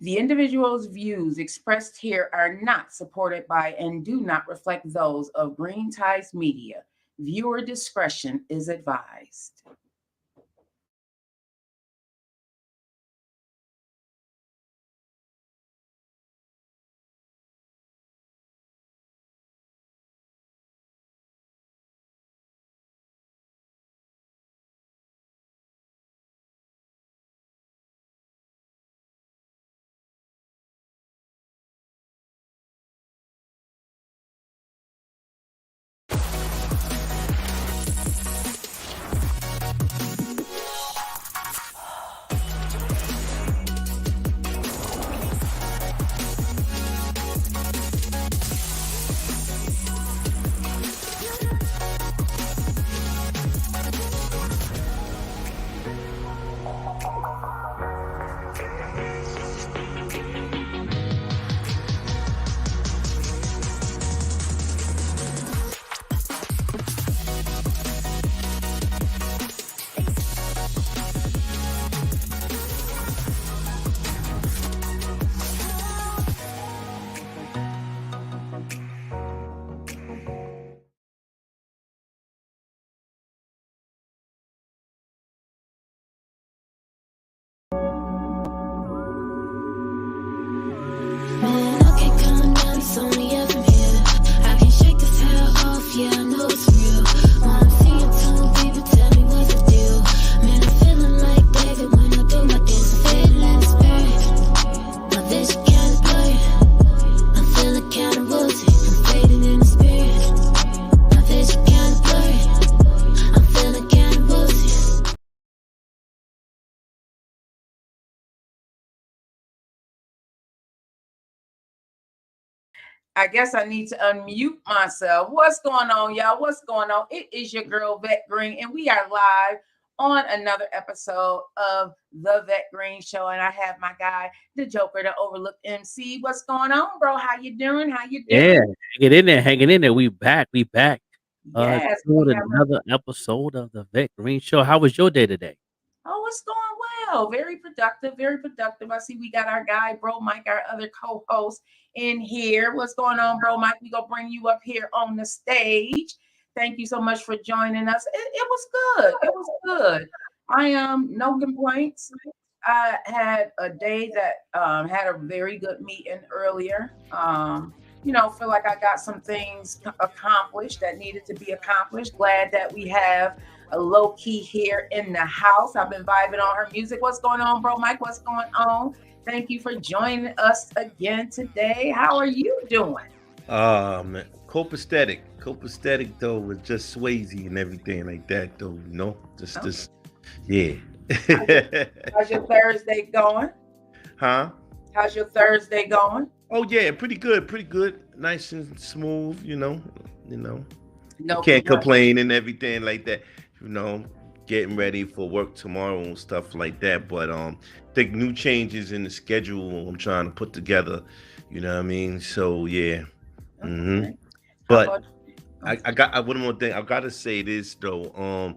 The individual's views expressed here are not supported by and do not reflect those of Green Ties Media. Viewer discretion is advised. Man, I can't calm down, it's only up from here. I can't shake this hell off, yeah, I know it's real. While I'm seeing tongue, people tell me what's the deal. Man, I'm feeling like David when I do my dance. I'm fading like a spirit, my vision kinda blurry. I'm feeling kinda woozy, I'm fading in the spirit. My vision kinda blurry, I'm feeling kinda woozy. I guess I need to unmute myself. What's going on, y'all? What's going on? It is your girl, Vette Green, and we are live on another episode of the Vette Green Show. And I have my guy, the Joker, the Overlooked MC. What's going on, bro? How you doing? How you doing? Yeah, hanging in there. We back. Yes, Doing we have another episode of the Vette Green Show. How was your day today? Oh, it's going well. Very productive, very productive. I see we got our guy, Bro Mike, our other co-host in here. What's going on, Bro Mike? We gonna bring you up here on the stage. Thank you so much for joining us. It was good. It was good. I no complaints. I had a day that had a very good meeting earlier. Feel like I got some things accomplished that needed to be accomplished. Glad that we have a low key here in the house. I've been vibing on her music. What's going on, Bro Mike? What's going on? Thank you for joining us again today. How are you doing? Man, copacetic though with just Swayze and everything like that though, just yeah. How's your Thursday going? Huh? How's your Thursday going? Oh yeah, pretty good, nice and smooth, No can't complaints. complain and everything like that, getting ready for work tomorrow and stuff like that, but think new changes in the schedule I'm trying to put together, you know what I mean? So yeah. Okay. How But about I got one more thing. I gotta say this though.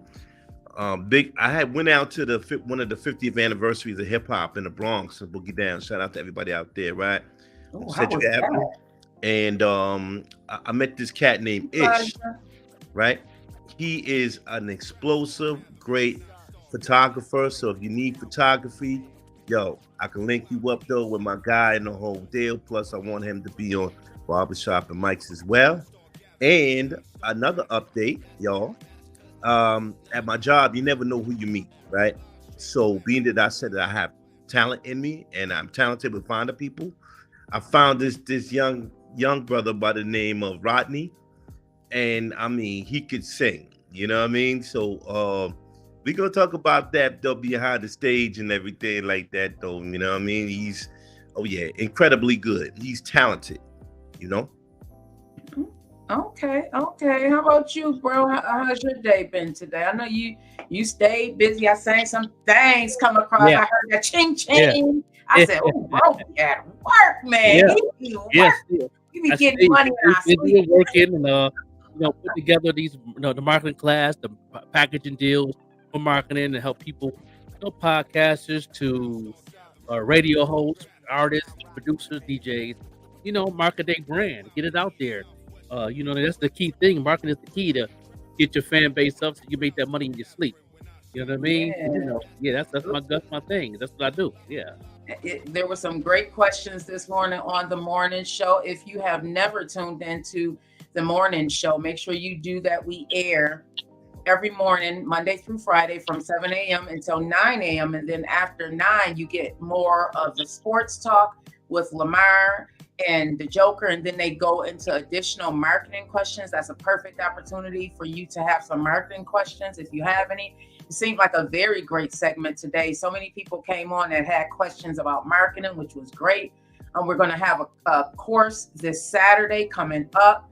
Big. I had went out to one of the 50th anniversaries of hip hop in the Bronx and Boogie Down. Shout out to everybody out there, right? how Central was Avenue. that? And I met this cat named Ish, Pleasure. right? He is an explosive, great photographer. So if you need photography, yo, I can link you up though with my guy and the whole deal. Plus, I want him to be on Barbershop and Mike's as well. And another update, y'all. At my job, you never know who you meet, right? So being that I said that I have talent in me and I'm talented with finding people, I found this young brother by the name of Rodney, and I mean he could sing, you know what I mean? So we gonna talk about that though behind the stage and everything like that though, you know what I mean? He's incredibly good. He's talented, you know. Okay. How about you, bro? How's your day been today? I know you stayed busy. I sang some things come across. Yeah, I heard that ching yeah, ching. I said, "Oh, bro, he at work, man. yeah, He be yes, work. yeah. He be I getting stayed money in our busy sleep." and working and put together these the marketing class, the packaging deals for marketing to help people, podcasters to radio hosts. artists, producers, DJs, market their brand, get it out there. That's the key thing. Marketing is the key to get your fan base up so you make that money in your sleep. You know what I mean? And, Yeah. that's my thing. That's what I do. Yeah. There were some great questions this morning on the morning show. If you have never tuned into the morning show, make sure you do that. We air every morning, Monday through Friday, from 7 a.m. until 9 a.m. And then after 9, you get more of the sports talk with Lamar and the Joker. And then they go into additional marketing questions. That's a perfect opportunity for you to have some marketing questions if you have any. It seemed like a very great segment today. So many people came on that had questions about marketing, which was great. We're going to have a course this Saturday coming up.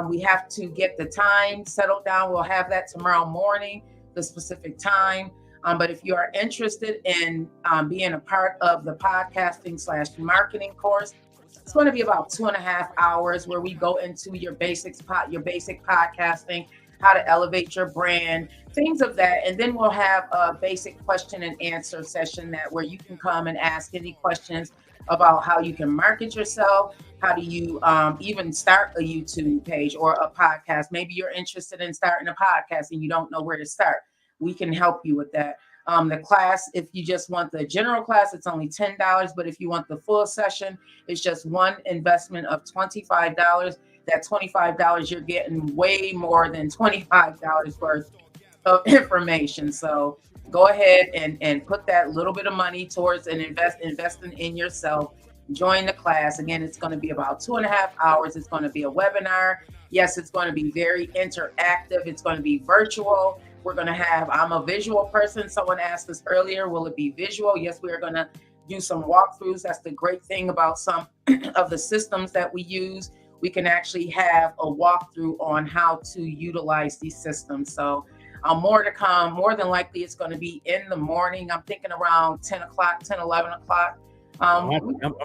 We have to get the time settled down. We'll have that tomorrow morning, the specific time. But if you are interested in being a part of the podcasting/marketing course, it's going to be about 2.5 hours where we go into your basic podcasting, how to elevate your brand, things of that. And then we'll have a basic question and answer session where you can come and ask any questions about how you can market yourself. How do you even start a YouTube page or a podcast? Maybe you're interested in starting a podcast and you don't know where to start. We can help you with that. The class, if you just want the general class, it's only $10. But if you want the full session, it's just one investment of $25. That $25, you're getting way more than $25 worth of information. So go ahead and put that little bit of money towards and investing in yourself. Join the class. Again, it's going to be about 2.5 hours. It's going to be a webinar. Yes, it's going to be very interactive. It's going to be virtual. We're going to have, I'm a visual person. Someone asked us earlier, will it be visual? Yes, we are going to do some walkthroughs. That's the great thing about some of the systems that we use. We can actually have a walkthrough on how to utilize these systems. So more to come. More than likely, it's going to be in the morning. I'm thinking around 10 o'clock, 10, 11 o'clock. I'm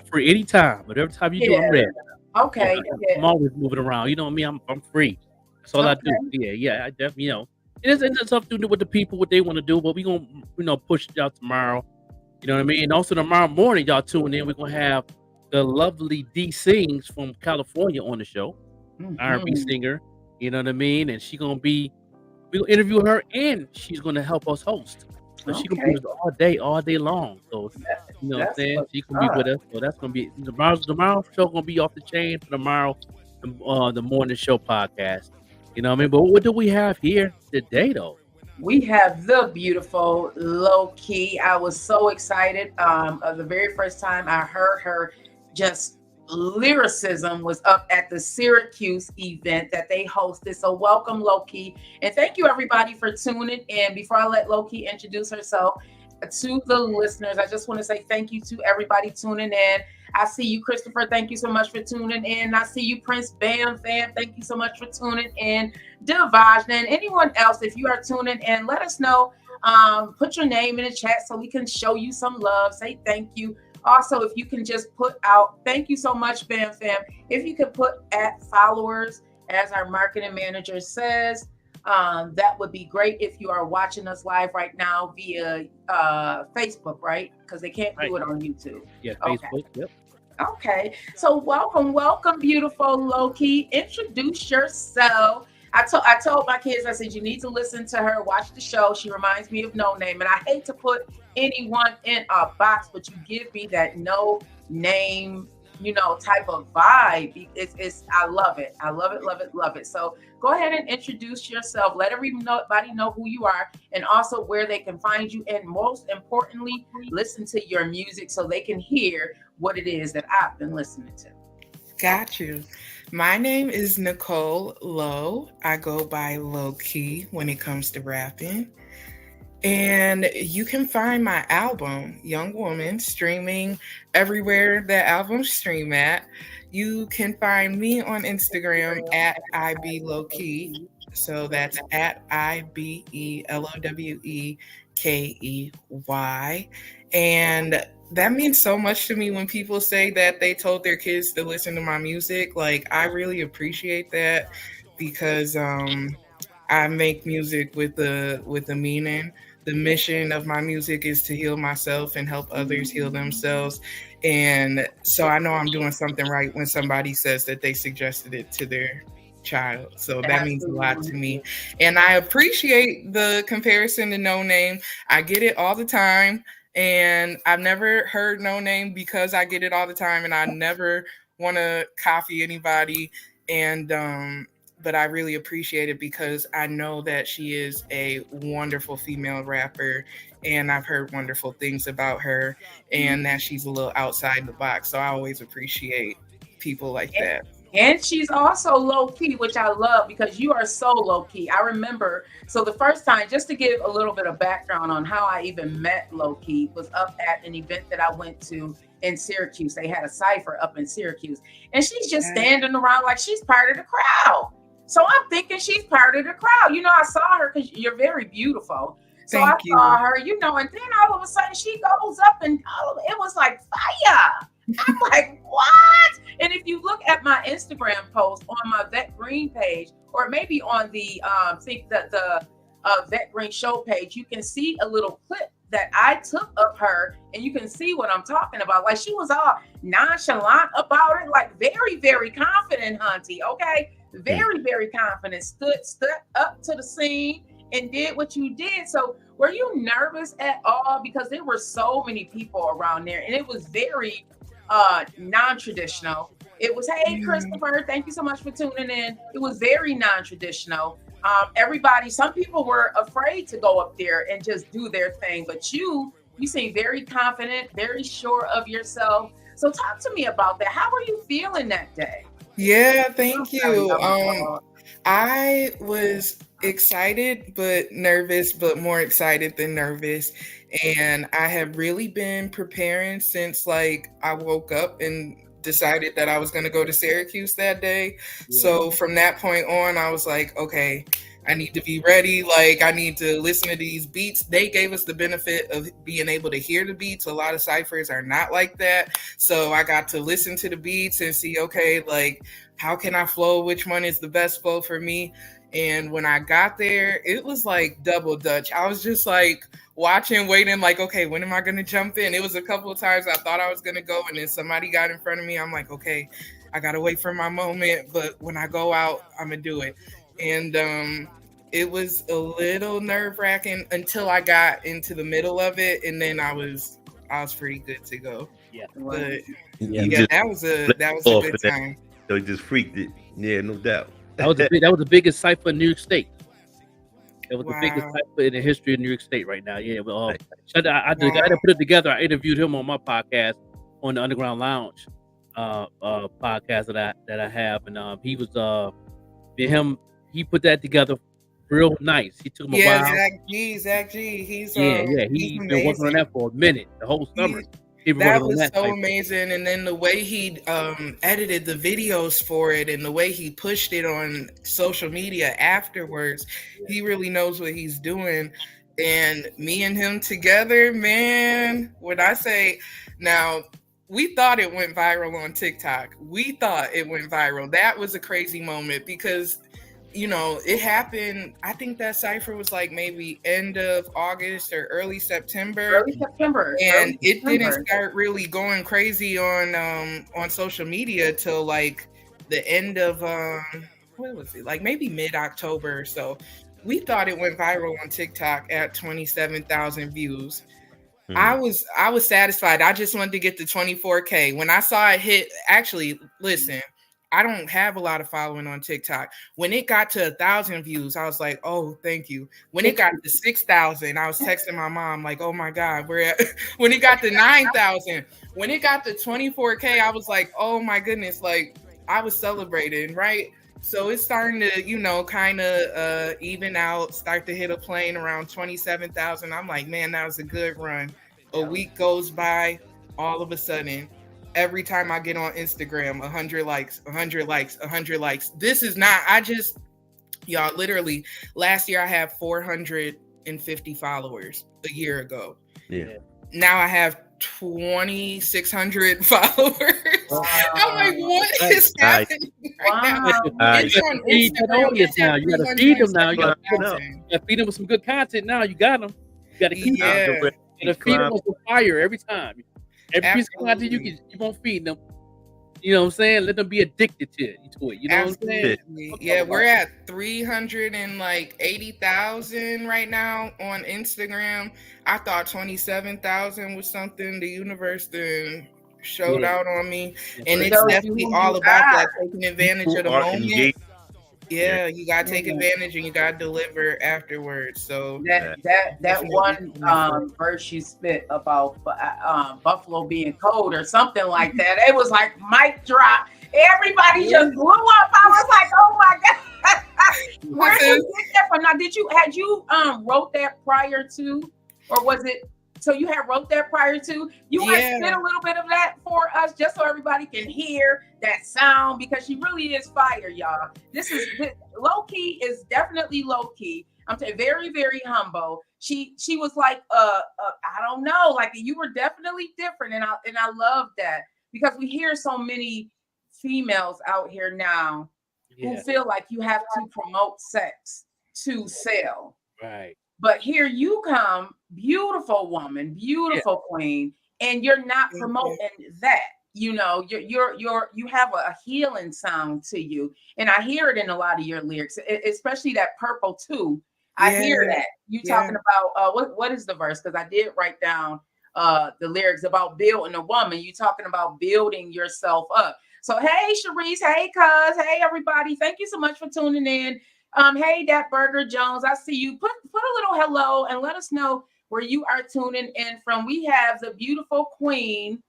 free anytime, but every time you do, I'm ready. Okay. I'm always moving around. You know what I mean? I'm free. That's all I do. Yeah. I definitely, it's something to do with the people, what they want to do, but we're going to, push it out tomorrow. You know what I mean? And also tomorrow morning, y'all tune in. We're going to have the lovely D Sings from California on the show, R&B singer. You know what I mean? And we're going to interview her, and she's going to help us host. So she can be with us all day long. So, you know what I'm saying? She can be with us. So that's going to be, tomorrow's show going to be off the chain for tomorrow, the morning show podcast. You know what I mean? But what do we have here today, though? We have the beautiful Low Key. I was so excited. The very first time I heard her, just lyricism was up at the Syracuse event that they hosted. So welcome, Low Key. And thank you, everybody, for tuning in. Before I let Low Key introduce herself to the listeners, I just want to say thank you to everybody tuning in. I see you, Christopher. Thank you so much for tuning in. I see you, Prince Bam Fam. Thank you so much for tuning in. Devajna and anyone else, if you are tuning in, let us know. Put your name in the chat so we can show you some love. Say thank you. Also, if you can just put out, thank you so much, Bam Fam. If you could put @followers, as our marketing manager says, that would be great if you are watching us live right now via Facebook, right? Because they can't do it on YouTube. Yeah, Facebook, yep. Okay, so welcome, beautiful Low Key. Introduce yourself. I told my kids, I said, you need to listen to her, watch the show. She reminds me of No Name. And I hate to put anyone in a box, but you give me that no name, type of vibe. I love it. I love it, love it, love it. So go ahead and introduce yourself. Let everybody know who you are and also where they can find you. And most importantly, listen to your music so they can hear what it is that I've been listening to. Got you. My name is Nicole Lowe. I go by Low Key when it comes to rapping. And you can find my album, Young Woman, streaming everywhere that albums stream at. You can find me on Instagram at IBELOWEKEY. So that's at IBELOWEKEY. And that means so much to me when people say that they told their kids to listen to my music. Like, I really appreciate that because I make music with a meaning. the mission of my music is to heal myself and help others heal themselves. And so I know I'm doing something right when somebody says that they suggested it to their child. So that means a lot to me. And I appreciate the comparison to No Name. I get it all the time. And I've never heard No Name because I get it all the time. And I never want to copy anybody. And but I really appreciate it because I know that she is a wonderful female rapper, and I've heard wonderful things about her, and that she's a little outside the box. So I always appreciate people like that. And she's also low key, which I love because you are so low key. I remember, so the first time, just to give a little bit of background on how I even met low key, was up at an event that I went to in Syracuse. They had a cypher up in Syracuse, and she's just standing around like she's part of the crowd. So I'm thinking she's part of the crowd. You know, I saw her because you're very beautiful. So I saw her, you know, and then all of a sudden she goes up and it was like fire. I'm like, what? And if you look at my Instagram post on my Vette Green page, or maybe on the Vette Green Show page, you can see a little clip that I took of her, and you can see what I'm talking about. Like, she was all nonchalant about it, like very, very confident, Hunty. Okay, very, very confident. Stood up to the scene and did what you did. So were you nervous at all? Because there were so many people around there, and it was very non-traditional. It was, hey, Christopher, thank you so much for tuning in. It was very non-traditional. Some people were afraid to go up there and just do their thing, but you seem very confident, very sure of yourself. So talk to me about that. How were you feeling that day? Yeah, thank you. I was excited, but nervous, but more excited than nervous. And I have really been preparing since I woke up and decided that I was going to go to Syracuse that day. Yeah. So from that point on, I was like, okay, I need to be ready. I need to listen to these beats. They gave us the benefit of being able to hear the beats. A lot of ciphers are not like that. So I got to listen to the beats and see, okay, how can I flow? Which one is the best flow for me? And when I got there, it was like double Dutch. I was just watching, waiting, okay, when am I going to jump in? It was a couple of times I thought I was going to go, and then somebody got in front of me. I'm like, okay, I got to wait for my moment. But when I go out, I'm going to do it. And it was a little nerve-wracking until I got into the middle of it, and then I was pretty good to go. Yeah, but that was a good time. So he just freaked it. Yeah, no doubt. That was the biggest cipher in New York State. That was the biggest cipher in the history of New York State right now. Yeah, but the guy that put it together, I interviewed him on my podcast, on the Underground Lounge podcast that I have, and he was he put that together real nice. He took him a while. Zach G. He's he's been working on that for a minute, the whole summer. That was so amazing. And then the way he edited the videos for it and the way he pushed it on social media afterwards, he really knows what he's doing. And me and him together, man, when I say now, we thought it went viral on TikTok. We thought it went viral. That was a crazy moment because it happened. I think that cipher was maybe end of August or early September. And it didn't start really going crazy on social media till the end of what was it? Maybe mid-October or so. We thought it went viral on TikTok at 27,000 views. I was satisfied. I just wanted to get to 24K. When I saw it hit, actually, listen, I don't have a lot of following on TikTok. When it got to 1,000 views, I was like, oh, thank you. When it got to 6,000, I was texting my mom oh my God, when it got to 9,000, when it got to 24K, I was like, oh my goodness, I was celebrating, right? So it's starting to, kind of even out, start to hit a plane around 27,000. I'm like, man, that was a good run. A week goes by, all of a sudden, every time I get on Instagram, 100 likes, 100 likes, 100 likes. This is not, y'all, literally, last year I had 450 followers a year ago. Yeah. Now I have 2,600 followers. Wow. I'm like, what is happening right now? You got to feed that audience now. You got to feed them now. You got to feed them with some good content now. You got them. You got to keep Yeah. them. And feed them with fire every time. Every piece of content you Absolutely. can keep on feeding them. You know what I'm saying? Let them be addicted to it. You know what I'm saying? Absolutely. Yeah, we're at 380,000 right now on Instagram. I thought 27,000 was something. The universe then showed Yeah. out on me. Yeah. And For it's those definitely who all you about are. that, taking advantage of the People are moment. engaged. Yeah, you gotta take Yeah. advantage and you gotta deliver afterwards. So That Definitely one coming for verse you spit about Buffalo being cold or something like that. It was like mic drop. Everybody just blew up. I was like, oh my god. Where did you get that from? Now, had you wrote that prior to, or was it? So you had wrote that prior to? You want to spit a little bit of that for us, just so everybody can hear that sound, because she really is fire, y'all. This low key is definitely low key. I'm saying very, very humble. She was like, I don't know, like you were definitely different, and I love that, because we hear so many females out here now who feel like you have to promote sex to sell. Right. But here you come, beautiful woman, beautiful queen, and you're not promoting that. You know, you have a healing sound to you, and I hear it in a lot of your lyrics, especially that purple too. I hear that you talking about what is the verse? Because I did write down the lyrics about building a woman. You talking about building yourself up. So hey, Sharice, hey, cuz, hey, everybody, thank you so much for tuning in. Hey, Dat Burger Jones, I see you. Put a little hello and let us know where you are tuning in from. We have the beautiful queen,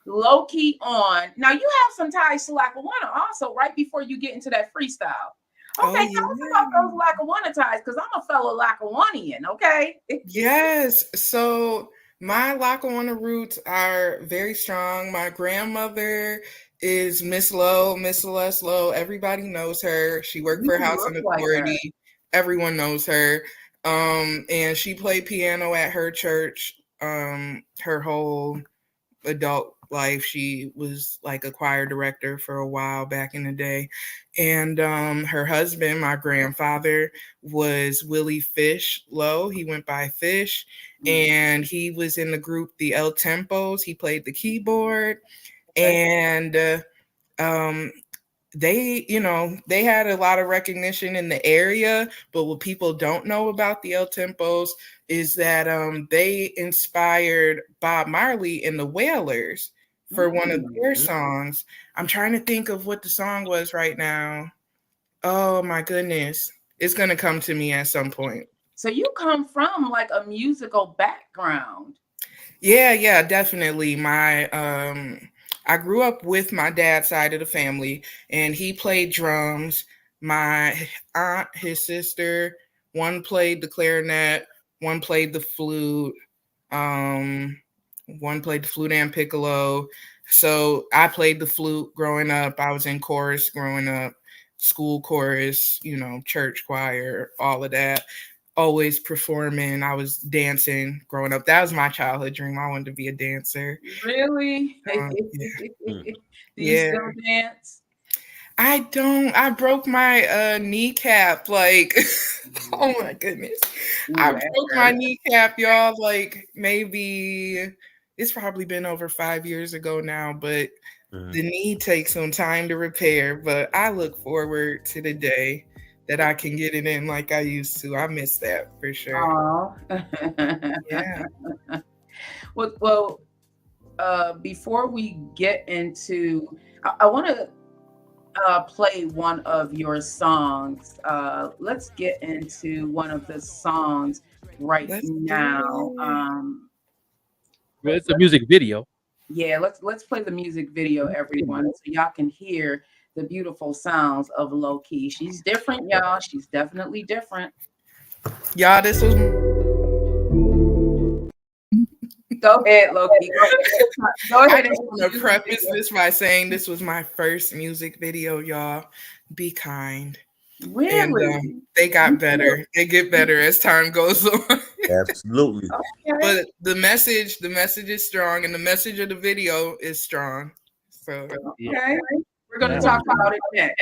Low Key on. Now you have some ties to Lackawanna also, right before you get into that freestyle. Okay, tell us about those Lackawanna ties, because I'm a fellow Lackawannian, okay? Yes. So my Lackawanna roots are very strong. My grandmother is Miss Lowe, Miss Celeste Lowe. Everybody knows her. She worked for Housing Authority. Everyone knows her. And she played piano at her church her whole adult life. She was like a choir director for a while back in the day. And her husband, my grandfather, was Willie Fish Lowe. He went by Fish, and he was in the group the El Tempos. He played the keyboard. And they had a lot of recognition in the area, but what people don't know about the El Tempos is that they inspired Bob Marley and the Wailers for one of their songs. I'm trying to think of what the song was right now. Oh my goodness. It's going to come to me at some point. So you come from like a musical background. Yeah, definitely. I grew up with my dad's side of the family, and he played drums. My aunt, his sister, one played the clarinet, one played the flute, one played the flute and piccolo. So I played the flute growing up. I was in chorus growing up, school chorus, church choir, all of that. Always performing. I was dancing growing up. That was my childhood dream. I wanted to be a dancer. Really? Do you still dance? I don't. I broke my kneecap. Like, oh my goodness. I broke my kneecap, y'all. Like, maybe it's probably been over 5 years ago now, but the knee takes some time to repair. But I look forward to the day that I can get it in like I used to. I miss that for sure. Yeah. Well, before we get into, I want to play one of your songs. Let's get into one of the songs now. It's a music video. Yeah, let's play the music video, everyone, so y'all can hear the beautiful sounds of Low Key. She's different, y'all. She's definitely different. Y'all, this was... Go ahead, Low Key. Go ahead. I just want to preface this by saying this was my first music video, y'all. Be kind. Really? And they got better. They get better as time goes on. Absolutely. Okay. But the message is strong, and the message of the video is strong. So okay. We're going to talk about it next.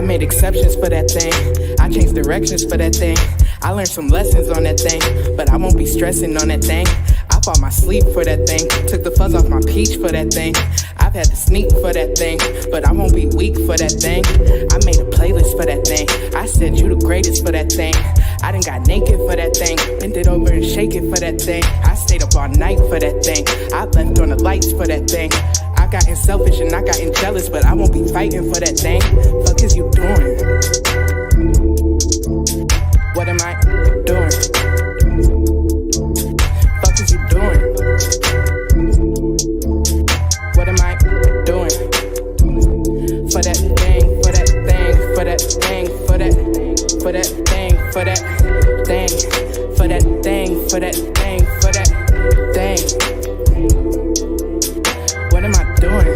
made exceptions for that thing. I changed directions for that thing. I learned some lessons on that thing, but I won't be stressing on that thing. I fought my sleep for that thing. Took the fuzz off my peach for that thing. I've had to sneak for that thing, but I won't be weak for that thing. I made a playlist for that thing. I said you the greatest for that thing. I done got naked for that thing. Bent it over and shake it for that thing. I stayed up all night for that thing. I left on the lights for that thing. I gotten selfish and I gotten jealous, but I won't be fighting for that thing. Fuck is you doing? What am I doing? Fuck is you doing? What am I doing? For that thing, for that thing, for that thing, for that, for that thing, for that thing, for that thing, for that thing, for that thing. What am I doing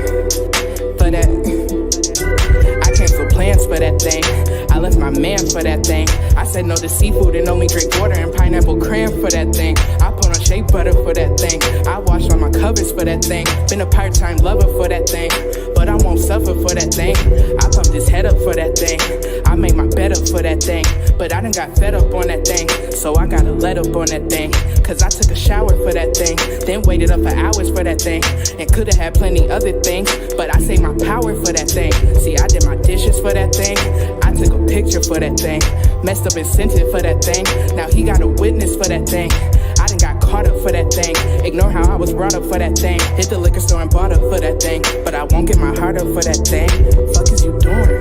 for that? I canceled plans for that thing. I left my man for that thing. I said no to seafood and only drink water and pineapple cran for that thing. I put on shea butter for that thing. I washed all my covers for that thing. Been a part-time lover for that thing, but I won't suffer for that thing. I pumped his head up for that thing. I made my bed up for that thing, but I done got fed up on that thing. So I gotta let up on that thing, cause I took a shower for that thing, then waited up for hours for that thing, and could've had plenty other things, but I saved my power for that thing. See, I did my dishes for that thing. I took a picture for that thing. Messed up and sent it for that thing. Now he got a witness for that thing. I done got caught up for that thing. Ignore how I was brought up for that thing. Hit the liquor store and bought up for that thing, but I won't get my heart up for that thing. Fuck is you doing?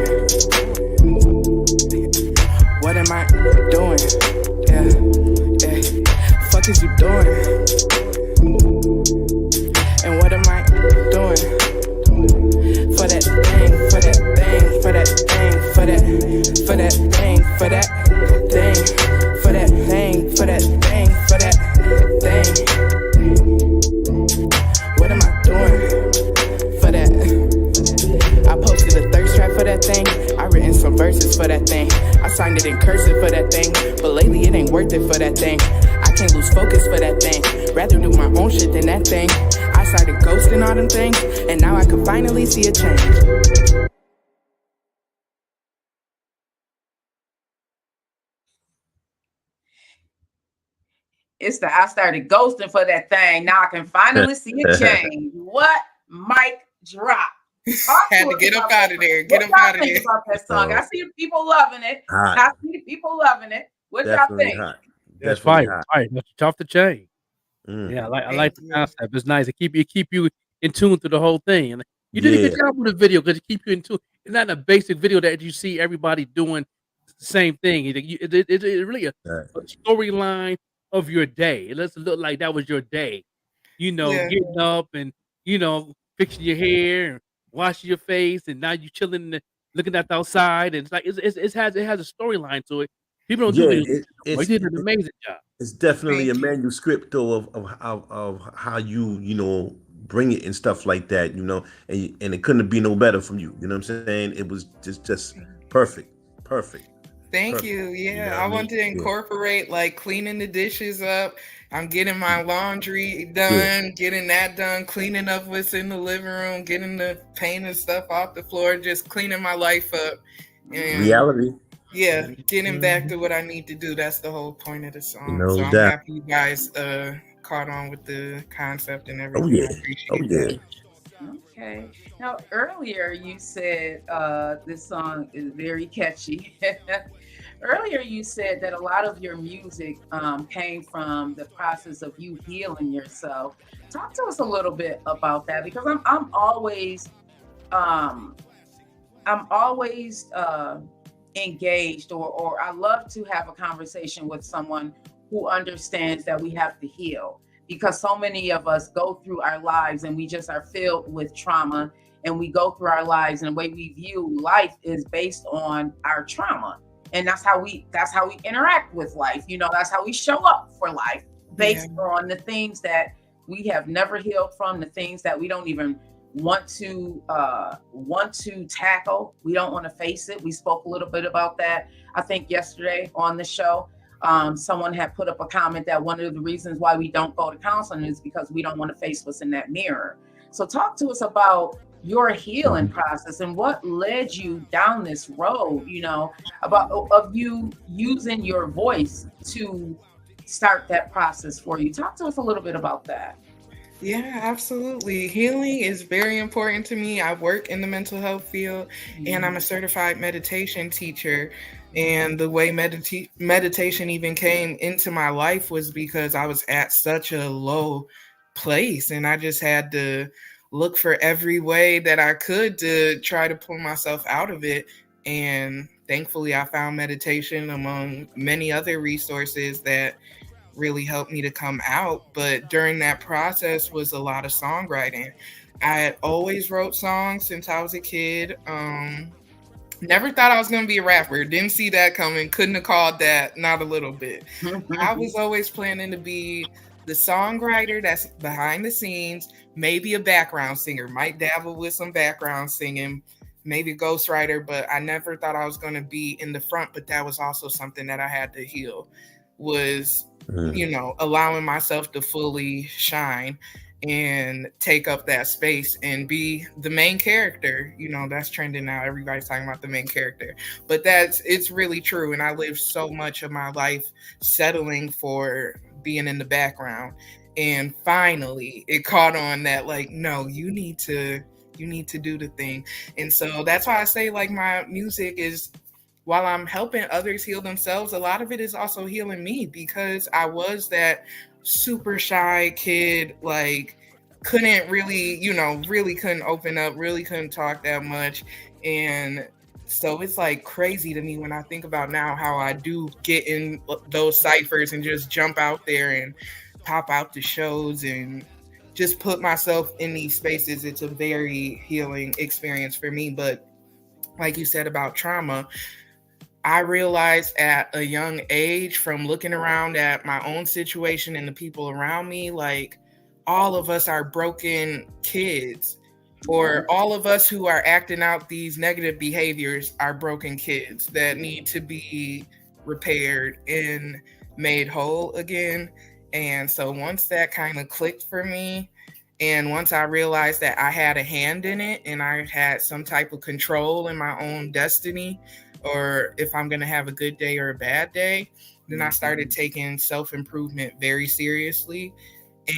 What am I doing? Yeah, yeah. Fuck is you doing? And what am I doing? For that thing, for that thing, for that thing, for that, for that thing, for that thing, for that thing, for that thing, for that thing. What am I doing for that? I posted a thirst trap for that thing. I written some verses for that thing. I signed it in cursive for that thing, but lately it ain't worth it for that thing. I can't lose focus for that thing. Rather do my own shit than that thing. I started ghosting all them things, and now I can finally see a change. It's the I started ghosting for that thing. Now I can finally see a change. What? Mic drop. Had to get up out of there. Get up out of there. About that song? I see people loving it. Hot. I see people loving it. What y'all think? Hot. That's Definitely fire. hot. Fire. That's off the chain. Mm. Yeah, I like the concept. It's nice. It keep you in tune through the whole thing. And you did a good job with the video because it keep you in tune. It's not a basic video that you see everybody doing the same thing. It's really a storyline of your day. It lets it look like that was your day. You know, getting up and fixing your hair and washing your face, and now you chilling and looking at the outside, and it's like it has a storyline to it. People don't do it. You did an amazing job. It's definitely a manuscript though of how you bring it and stuff like that, and it couldn't be no better from you. You know what I'm saying? It was just perfect. Thank you. Yeah, I want to incorporate like cleaning the dishes up. I'm getting my laundry done, getting that done, cleaning up what's in the living room, getting the paint and stuff off the floor, just cleaning my life up. And reality. Yeah, getting back to what I need to do. That's the whole point of the song. No so I'm doubt. happy you guys caught on with the concept and everything. I appreciate that. Okay. Now, earlier you said this song is very catchy. Earlier you said that a lot of your music came from the process of you healing yourself. Talk to us a little bit about that, because I'm always engaged, or I love to have a conversation with someone who understands that we have to heal, because so many of us go through our lives and we just are filled with trauma, and we go through our lives and the way we view life is based on our trauma. And that's how we interact with life. That's how we show up for life, based on the things that we have never healed from, the things that we don't even want to tackle. We don't want to face it. We spoke a little bit about that, I think, yesterday on the show. Someone had put up a comment that one of the reasons why we don't go to counseling is because we don't want to face what's in that mirror. So talk to us about your healing process and what led you down this road, about of you using your voice to start that process for you. Talk to us a little bit about that. Yeah, absolutely. Healing is very important to me. I work in the mental health field and I'm a certified meditation teacher. And the way meditation even came into my life was because I was at such a low place and I just had to look for every way that I could to try to pull myself out of it. And thankfully, I found meditation among many other resources that really helped me to come out. But during that process was a lot of songwriting. I had always wrote songs since I was a kid. Never thought I was going to be a rapper. Didn't see that coming. Couldn't have called that, not a little bit. I was always planning to be the songwriter that's behind the scenes, maybe a background singer, might dabble with some background singing, maybe a ghostwriter, but I never thought I was going to be in the front. But that was also something that I had to heal, was allowing myself to fully shine and take up that space and be the main character. That's trending now. Everybody's talking about the main character, but it's really true. And I lived so much of my life settling for being in the background. And finally it caught on that, like, no, you need to do the thing. And so that's why I say, like, my music is, while I'm helping others heal themselves, a lot of it is also healing me, because I was that super shy kid, like couldn't really, really couldn't open up, really couldn't talk that much. And so it's like crazy to me when I think about now how I do get in those ciphers and just jump out there and pop out to shows and just put myself in these spaces. It's a very healing experience for me. But like you said about trauma, I realized at a young age, from looking around at my own situation and the people around me, like, all of us are broken kids, or all of us who are acting out these negative behaviors are broken kids that need to be repaired and made whole again. And so once that kind of clicked for me, and once I realized that I had a hand in it and I had some type of control in my own destiny, or if I'm going to have a good day or a bad day, then I started taking self-improvement very seriously.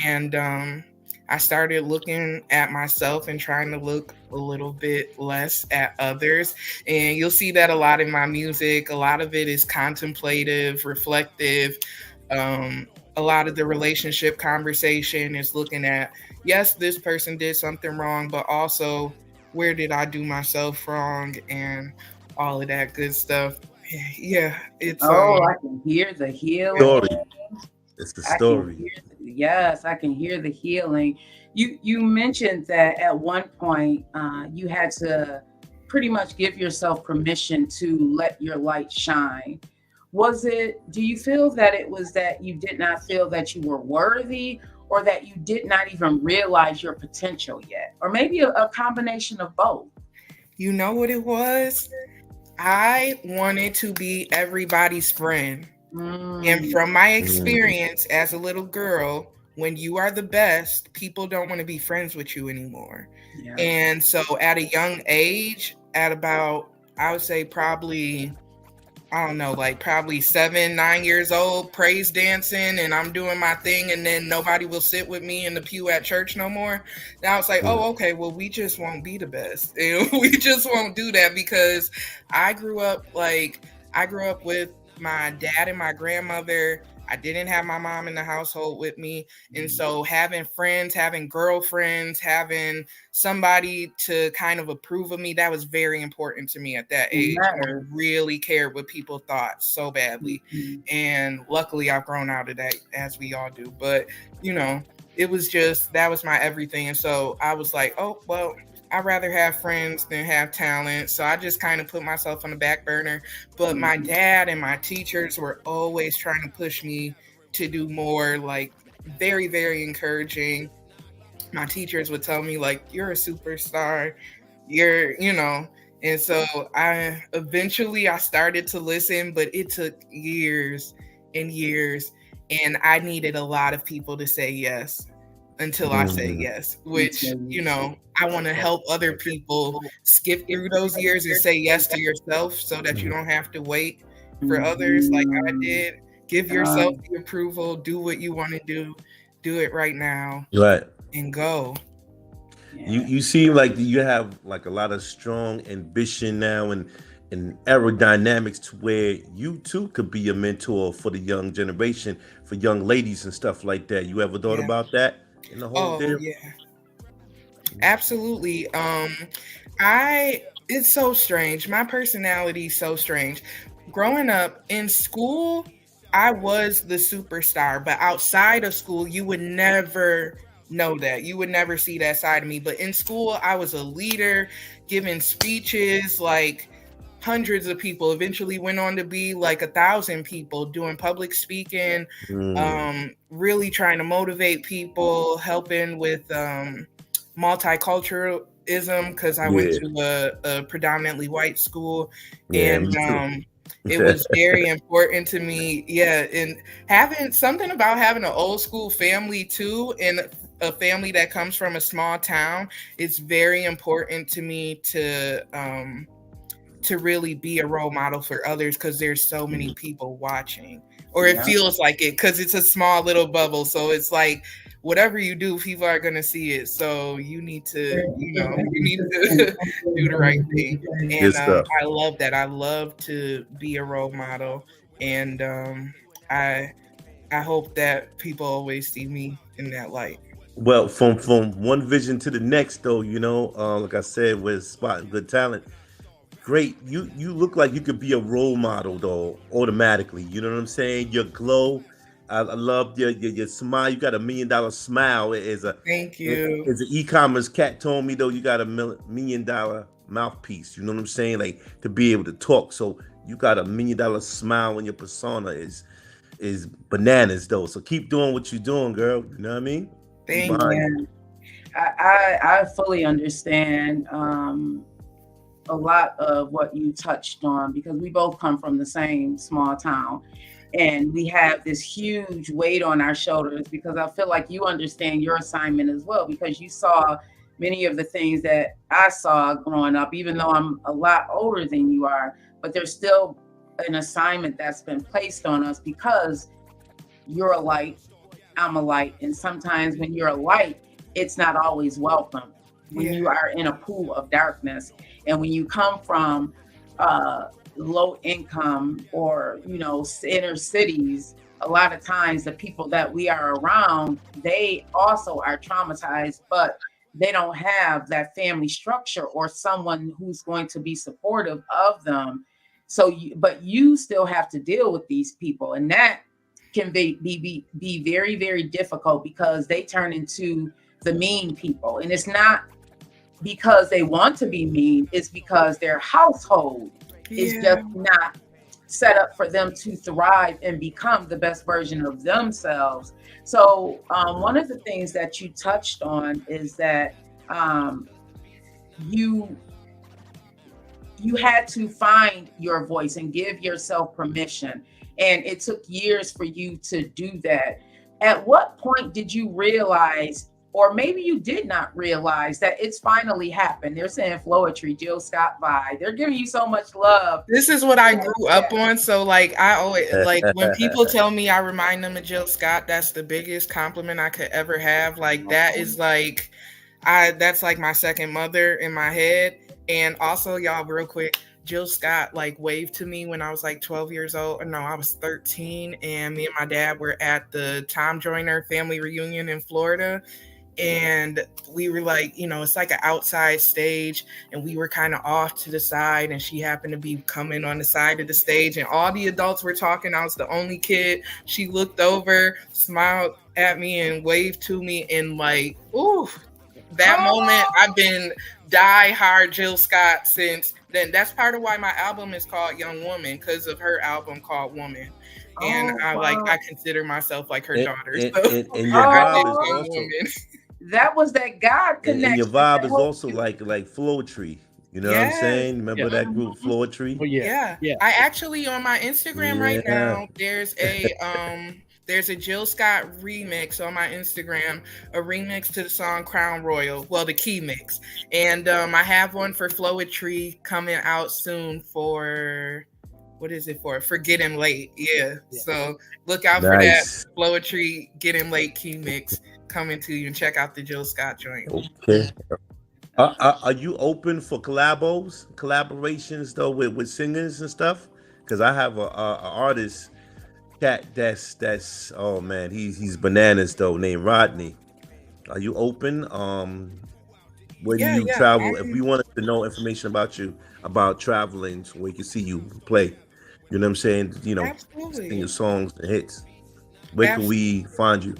And I started looking at myself and trying to look a little bit less at others. And you'll see that a lot in my music. A lot of it is contemplative, reflective. A lot of the relationship conversation is looking at, yes, this person did something wrong, but also, where did I do myself wrong? And all of that good stuff. Yeah, it's I can hear the healing. Story. It's the story. Yes, I can hear the healing. You mentioned that at one point you had to pretty much give yourself permission to let your light shine. Do you feel that it was that you did not feel that you were worthy, or that you did not even realize your potential yet? Or maybe a combination of both? You know what it was? I wanted to be everybody's friend. And from my experience as a little girl, when you are the best, people don't want to be friends with you anymore. Yeah. And so at a young age, at about, I would say probably, I don't know, like probably 7, 9 years old, praise dancing, and I'm doing my thing, and then nobody will sit with me in the pew at church no more. Now it's like, oh, okay, well, we just won't be the best. And we just won't do that, because I grew up with my dad and my grandmother. I didn't have my mom in the household with me. And so having friends, having girlfriends, having somebody to kind of approve of me, that was very important to me at that age. I really cared what people thought so badly. And luckily I've grown out of that, as we all do. But, it was just, that was my everything. And so I was like, oh, well, I'd rather have friends than have talent. So I just kind of put myself on the back burner. But my dad and my teachers were always trying to push me to do more, like very, very encouraging. My teachers would tell me, like, you're a superstar, and so I started to listen, but it took years and years. And I needed a lot of people to say yes. until I say yes, which, you know, I want to help other people skip through those years and say yes to yourself so that you don't have to wait for others like I did. Give yourself the approval, do what you want to do it right now, Right. and go. You seem like you have like a lot of strong ambition now and aerodynamics to where you too could be a mentor for the young generation, for young ladies and stuff like that. You ever thought about that in the whole deal? Yeah, absolutely. It's so strange. My personality is so strange. Growing up in school, I was the superstar, but outside of school, you would never know that. You would never see that side of me. But in school, I was a leader, giving speeches, like hundreds of people. Eventually went on to be like 1,000 people doing public speaking, really trying to motivate people, helping with multiculturalism, because I went to a predominantly white school, and it was very important to me. Yeah, and having something about having an old school family too, and a family that comes from a small town, it's very important to me to really be a role model for others, because there's so many people watching, or it feels like it, because it's a small little bubble. So it's like whatever you do, people are going to see it. So you need to, do the right thing. And I love that. I love to be a role model. And I hope that people always see me in that light. Well, from one vision to the next, though, like I said, with spotting good talent, great. You look like you could be a role model, though, automatically. You know what I'm saying? Your glow. I love your smile. You got $1 million smile. Thank you. As an e-commerce cat told me, though, you got $1 million mouthpiece. You know what I'm saying? Like, to be able to talk. So you got $1 million smile, and your persona is bananas, though. So keep doing what you're doing, girl. You know what I mean? Thank you. I fully understand a lot of what you touched on, because we both come from the same small town, and we have this huge weight on our shoulders, because I feel like you understand your assignment as well, because you saw many of the things that I saw growing up, even though I'm a lot older than you are, but there's still an assignment that's been placed on us, because you're a light, I'm a light. And sometimes when you're a light, it's not always welcome when you are in a pool of darkness. And when you come from low income or, inner cities, a lot of times the people that we are around, they also are traumatized, but they don't have that family structure or someone who's going to be supportive of them. So, but you still have to deal with these people, and that can be very, very difficult, because they turn into the mean people. And it's not because they want to be mean, it's because their household is just not set up for them to thrive and become the best version of themselves. So one of the things that you touched on is that you had to find your voice and give yourself permission. And it took years for you to do that. At what point did you realize, or maybe you did not realize, that it's finally happened? They're saying Flowetry, Jill Scott vibe. They're giving you so much love. This is what I grew up on. So like, I always, like, when people tell me I remind them of Jill Scott, that's the biggest compliment I could ever have. Like, that is like, that's like my second mother in my head. And also, y'all, real quick, Jill Scott like waved to me when I was like 12 years old. No, I was 13, and me and my dad were at the Tom Joyner family reunion in Florida. And we were like, it's like an outside stage, and we were kind of off to the side, and she happened to be coming on the side of the stage, and all the adults were talking. I was the only kid. She looked over, smiled at me, and waved to me, and like, ooh, that moment, I've been die-hard Jill Scott since then. That's part of why my album is called Young Woman, because of her album called Woman. And I consider myself like her daughter. And your vibe is also, that was that God connection. And your vibe is also like Flowetry. You know what I'm saying? Remember that group Flowetry? Oh, yeah. I actually, on my Instagram right now, there's a there's a Jill Scott remix on my Instagram, a remix to the song Crown Royal, well, the key mix. And I have one for Flowetry coming out soon for, what is it for? For Getting Late. Yeah. So look out for that Flowetry Getting Late key mix coming to you, and check out the Jill Scott joint. Okay. Are you open for collaborations though with singers and stuff? Because I have a artist cat that's oh man, he's bananas though, named Rodney. Are you open? Where do you travel? If we wanted to know information about you, about traveling, so we can see you play. You know what I'm saying? You know, sing your songs and hits. Where can we find you?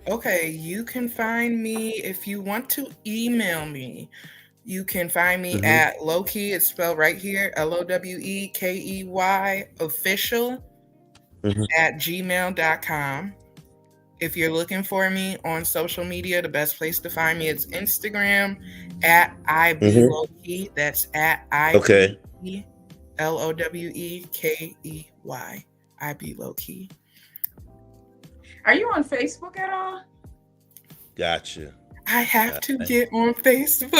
Okay, you can find me if you want to email me. You can find me at Lowekey. It's spelled right here, LOWEKEY official at gmail.com. If you're looking for me on social media, the best place to find me is Instagram at IBELOWEKEY. That's at IBELOWEKEY. IBELOWEKEY. Are you on Facebook at all? Gotcha. I have to get on Facebook.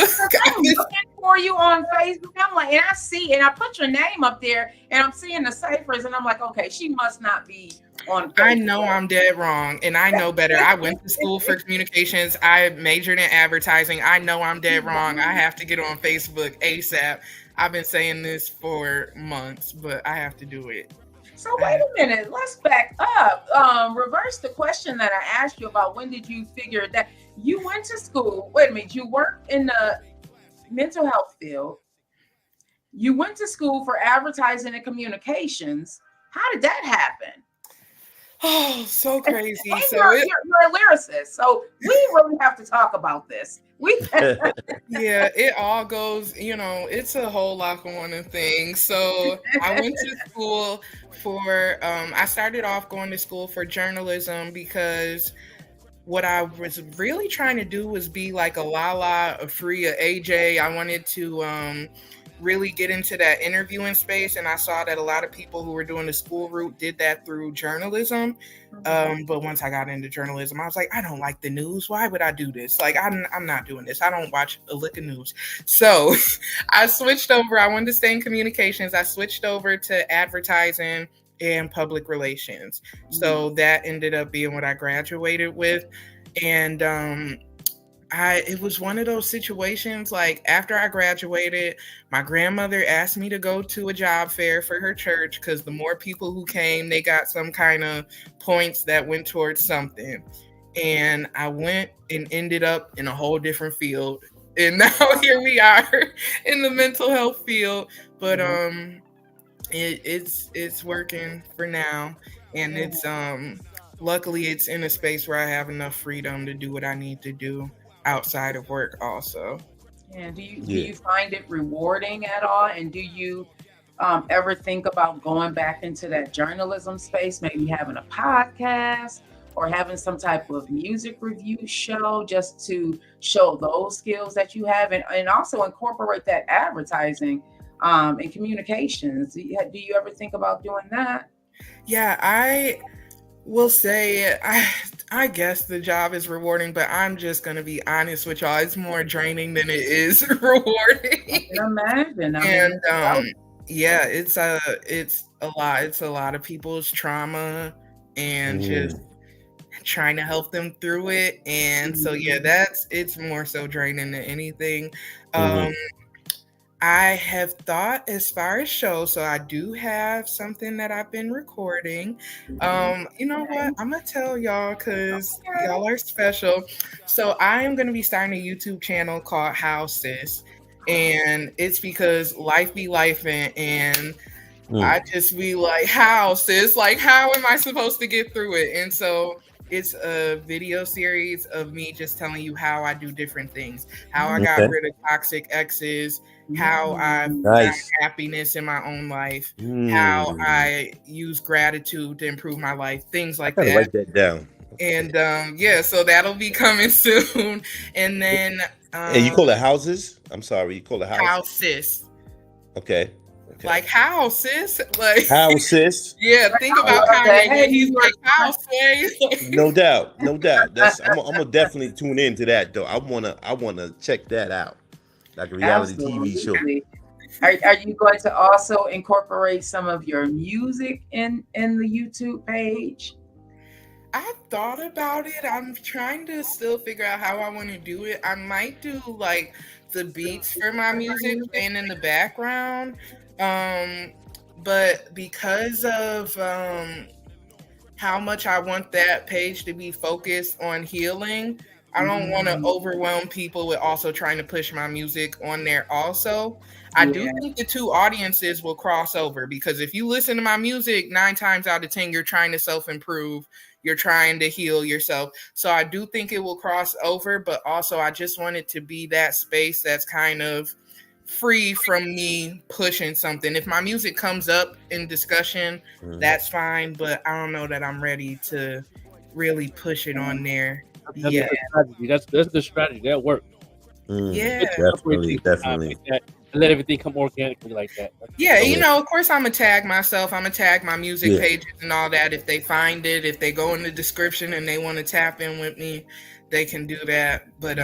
I'm looking for you on Facebook. I'm like, and I see, and I put your name up there, and I'm seeing the ciphers, and I'm like, okay, she must not be on Facebook. I know I'm dead wrong, and I know better. I went to school for communications. I majored in advertising. I know I'm dead wrong. I have to get on Facebook ASAP. I've been saying this for months, but I have to do it. So wait a minute, let's back up. Reverse the question that I asked you about when did you figure that you went to school. Wait a minute, you worked in the mental health field. You went to school for advertising and communications. How did that happen? Oh, so crazy. And you're a lyricist, so we really have to talk about this. Yeah, it all goes, it's a whole lot going on things. So I went to school for, I started off going to school for journalism because what I was really trying to do was be like a Lala, a Free, a AJ. I wanted to really get into that interviewing space, and I saw that a lot of people who were doing the school route did that through journalism. But once I got into journalism, I was like, I don't like the news. Why would I do this? Like, I'm not doing this. I don't watch a lick of news. So I switched over. I wanted to stay in communications. I switched over to advertising and public relations. So that ended up being what I graduated with. And it was one of those situations, like after I graduated, my grandmother asked me to go to a job fair for her church because the more people who came, they got some kind of points that went towards something. And I went and ended up in a whole different field. And now here we are in the mental health field. But it's working for now. And it's luckily it's in a space where I have enough freedom to do what I need to do outside of work also. Yeah. Do you find it rewarding at all? And do you ever think about going back into that journalism space, maybe having a podcast or having some type of music review show just to show those skills that you have and also incorporate that advertising and communications? Do you ever think about doing that? Yeah, I will say I guess the job is rewarding, but I'm just gonna be honest with y'all. It's more draining than it is rewarding. I can imagine. Yeah, it's a lot. It's a lot of people's trauma and just trying to help them through it. And so yeah, it's more so draining than anything. I have thought as far as shows, so I do have something that I've been recording. You know what? I'm gonna tell y'all because y'all are special. So I am gonna be starting a YouTube channel called How Sis, and it's because life be lifing, and I just be like, how sis? Like, how am I supposed to get through it? And so it's a video series of me just telling you how I do different things, how I got rid of toxic exes, how I found happiness in my own life, how I use gratitude to improve my life, things like that. Write that down. And so that'll be coming soon. And then and you call it houses? I'm sorry, you call it houses? How Sis. Okay. Okay. Like, how, sis? Like, How, sis? yeah, think about Kanye. Hey, He's like, how, sis? No doubt, no doubt. That's I'm gonna definitely tune into that though. I wanna check that out, like a reality TV show. Absolutely. Are you going to also incorporate some of your music in the YouTube page? I thought about it. I'm trying to still figure out how I want to do it. I might do like the beats for my music playing in the background. But because of how much I want that page to be focused on healing, I don't want to overwhelm people with also trying to push my music on there also. I do think the two audiences will cross over, because if you listen to my music, 9 times out of 10, you're trying to self-improve. You're trying to heal yourself. So I do think it will cross over, but also I just want it to be that space that's kind of free from me pushing something. If my music comes up in discussion, that's fine, but I don't know that I'm ready to really push it on there. That's Yeah. a good strategy. That's the strategy. That works. Yeah. Definitely. And let everything come organically like that. Yeah, you know, of course I'm gonna tag myself. I'm gonna tag my music pages and all that. If they find it, if they go in the description and they want to tap in with me, they can do that. But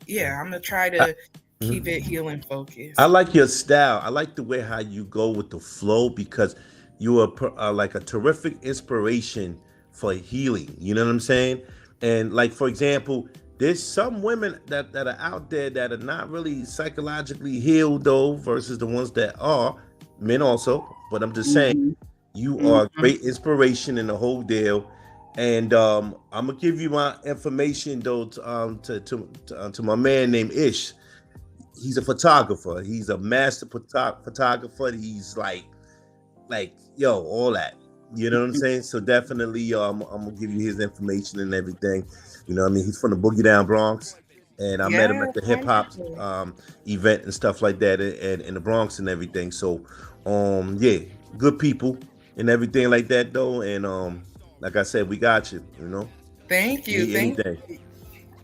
yeah, I'm gonna try to keep it healing focused. I like your style. I like the way how you go with the flow, because you are like a terrific inspiration for healing. You know what I'm saying? And like, for example, there's some women that are out there that are not really psychologically healed though, versus the ones that are, men also. But I'm just saying, you are a great inspiration in the whole deal. And I'm gonna give you my information though to my man named Ish. He's a photographer. He's a master photographer. He's like yo, all that. You know what I'm saying? So definitely, I'm gonna give you his information and everything. You know what I mean? He's from the Boogie Down Bronx, and I met him at the hip hop event and stuff like that, and in the Bronx and everything. So, yeah, good people and everything like that though. And like I said, we got you. You know. Thank you. Thank you.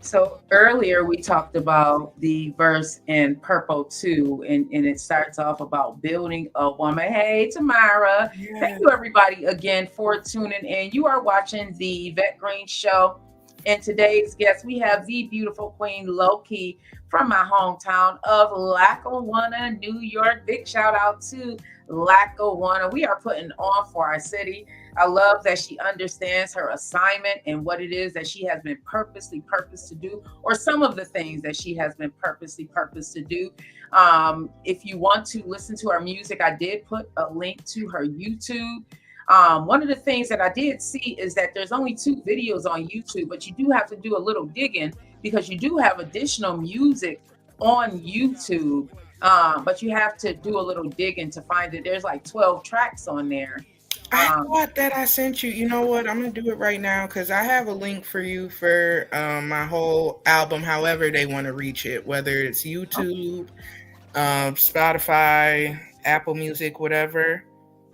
So earlier we talked about the verse in Purple 2, and it starts off about building a woman. Hey, Tamara. Thank you everybody again for tuning in. You are watching the Vette Green Show. And today's guest, we have the beautiful Queen Low-Key from my hometown of Lackawanna, New York. Big shout out to Lackawanna. We are putting on for our city. I love that she understands her assignment and what it is that she has been purposed to do, or some of the things that she has been purposed to do. If you want to listen to her music, I did put a link to her YouTube. One of the things that I did see is that there's only 2 videos on YouTube, but you do have to do a little digging, because you do have additional music on YouTube, but you have to do a little digging to find it. There's like 12 tracks on there. I thought that I sent you. You know what? I'm gonna do it right now, because I have a link for you for my whole album. However they want to reach it, whether it's YouTube, Spotify, Apple Music, whatever.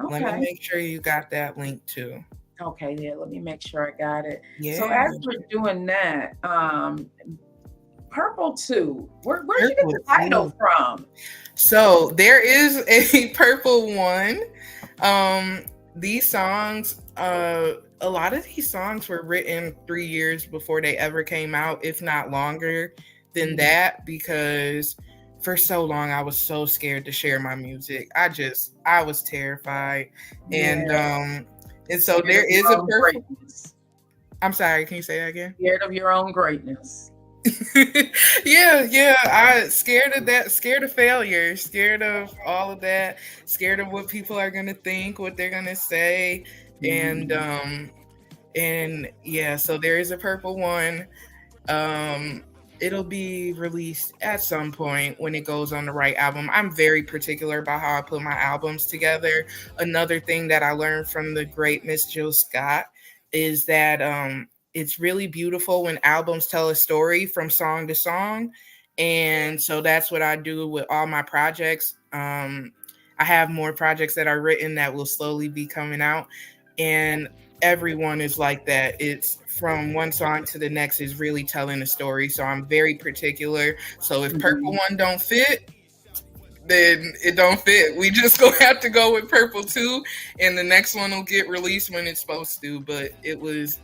Okay. Let me make sure you got that link too. Okay, yeah, let me make sure I got it. Yeah. So as we're doing that, Purple 2, where'd you get the title from? So there is a Purple 1. These songs, a lot of these songs were written 3 years before they ever came out, if not longer than that, because for so long I was so scared to share my music. I was terrified. And so there is a Purple. I'm sorry, can you say that again? Scared of your own greatness. Yeah. I scared of that, scared of failure, scared of all of that, scared of what people are gonna think, what they're gonna say. And yeah, so there is a Purple 1. It'll be released at some point when it goes on the right album. I'm very particular about how I put my albums together. Another thing that I learned from the great Miss Jill Scott is that it's really beautiful when albums tell a story from song to song. And so that's what I do with all my projects. I have more projects that are written that will slowly be coming out. And everyone is like that. It's from one song to the next is really telling a story. So I'm very particular. So if Purple 1 don't fit, then it don't fit. We just gonna have to go with Purple 2, and the next one will get released when it's supposed to. But it was